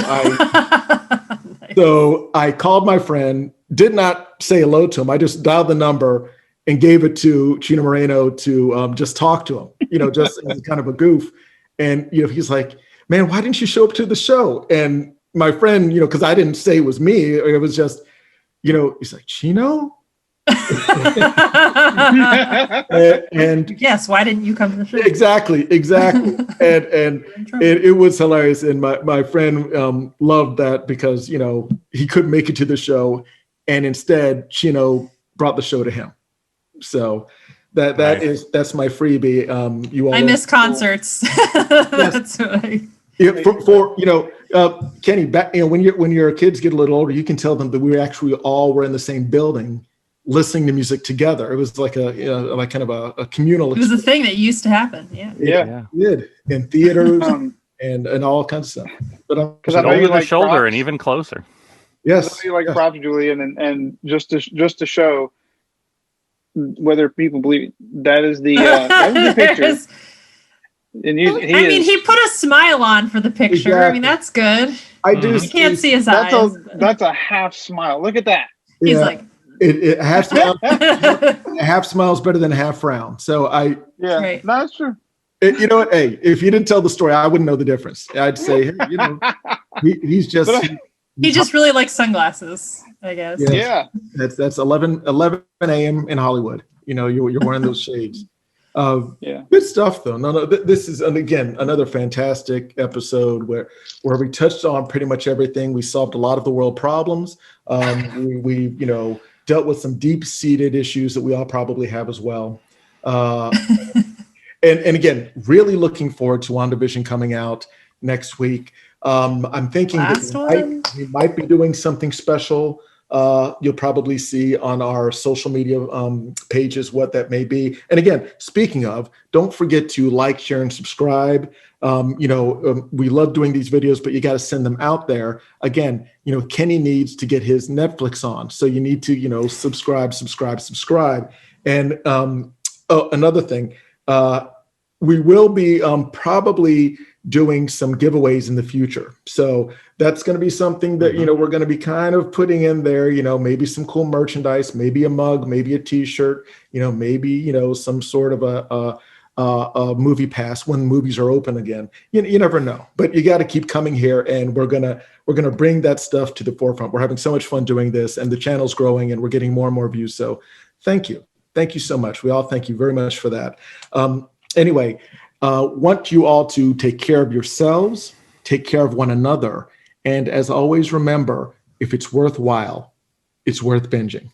I called my friend, did not say hello to him. I just dialed the number and gave it to Chino Moreno to just talk to him, just as kind of a goof. And, he's like, "Man, why didn't you show up to the show?" And my friend, because I didn't say it was me, it was just, he's like, "Chino?" and yes, why didn't you come to the show? Exactly. and it was hilarious. And my friend loved that because, he couldn't make it to the show. And instead, Chino brought the show to him. So that's my freebie. You all I miss concerts. That's what Kenny, back, when your kids get a little older, you can tell them that we actually all were in the same building listening to music together. It was like like kind of a communal. It was a thing that used to happen. Yeah. It did in theaters and all kinds of stuff. But because I know you over the like shoulder props. and even closer. Yes, you like props, Julian, and just to show whether people believe that is the picture. And he put a smile on for the picture. Exactly. I mean, that's good. I do. You can't see his eyes. That's a half smile. Look at that. He's like, it half smile is better than a half frown. So right. No, that's true. You know what? Hey, if you didn't tell the story, I wouldn't know the difference. I'd say, hey, he's just. He just really likes sunglasses, I guess. Yeah. That's 11 a.m. in Hollywood. You're wearing those shades. Good stuff, though. No, this is, and again, another fantastic episode where we touched on pretty much everything. We solved a lot of the world problems. We dealt with some deep-seated issues that we all probably have as well. And again, really looking forward to WandaVision coming out next week. I'm thinking that we might be doing something special. You'll probably see on our social media pages what that may be. And again, speaking of, don't forget to like, share, and subscribe. We love doing these videos, but you got to send them out there. Again, Kenny needs to get his Netflix on. So you need to, subscribe. And another thing, we will be probably doing some giveaways in the future. So that's going to be something that, we're going to be kind of putting in there, maybe some cool merchandise, maybe a mug, maybe a t-shirt, maybe, some sort of a movie pass when movies are open again. You never know, but you got to keep coming here, and we're going to bring that stuff to the forefront. We're having so much fun doing this, and the channel's growing, and we're getting more and more views. So thank you. Thank you so much. We all thank you very much for that. Anyway, want you all to take care of yourselves, take care of one another. And as always, remember, if it's worthwhile, it's worth binging.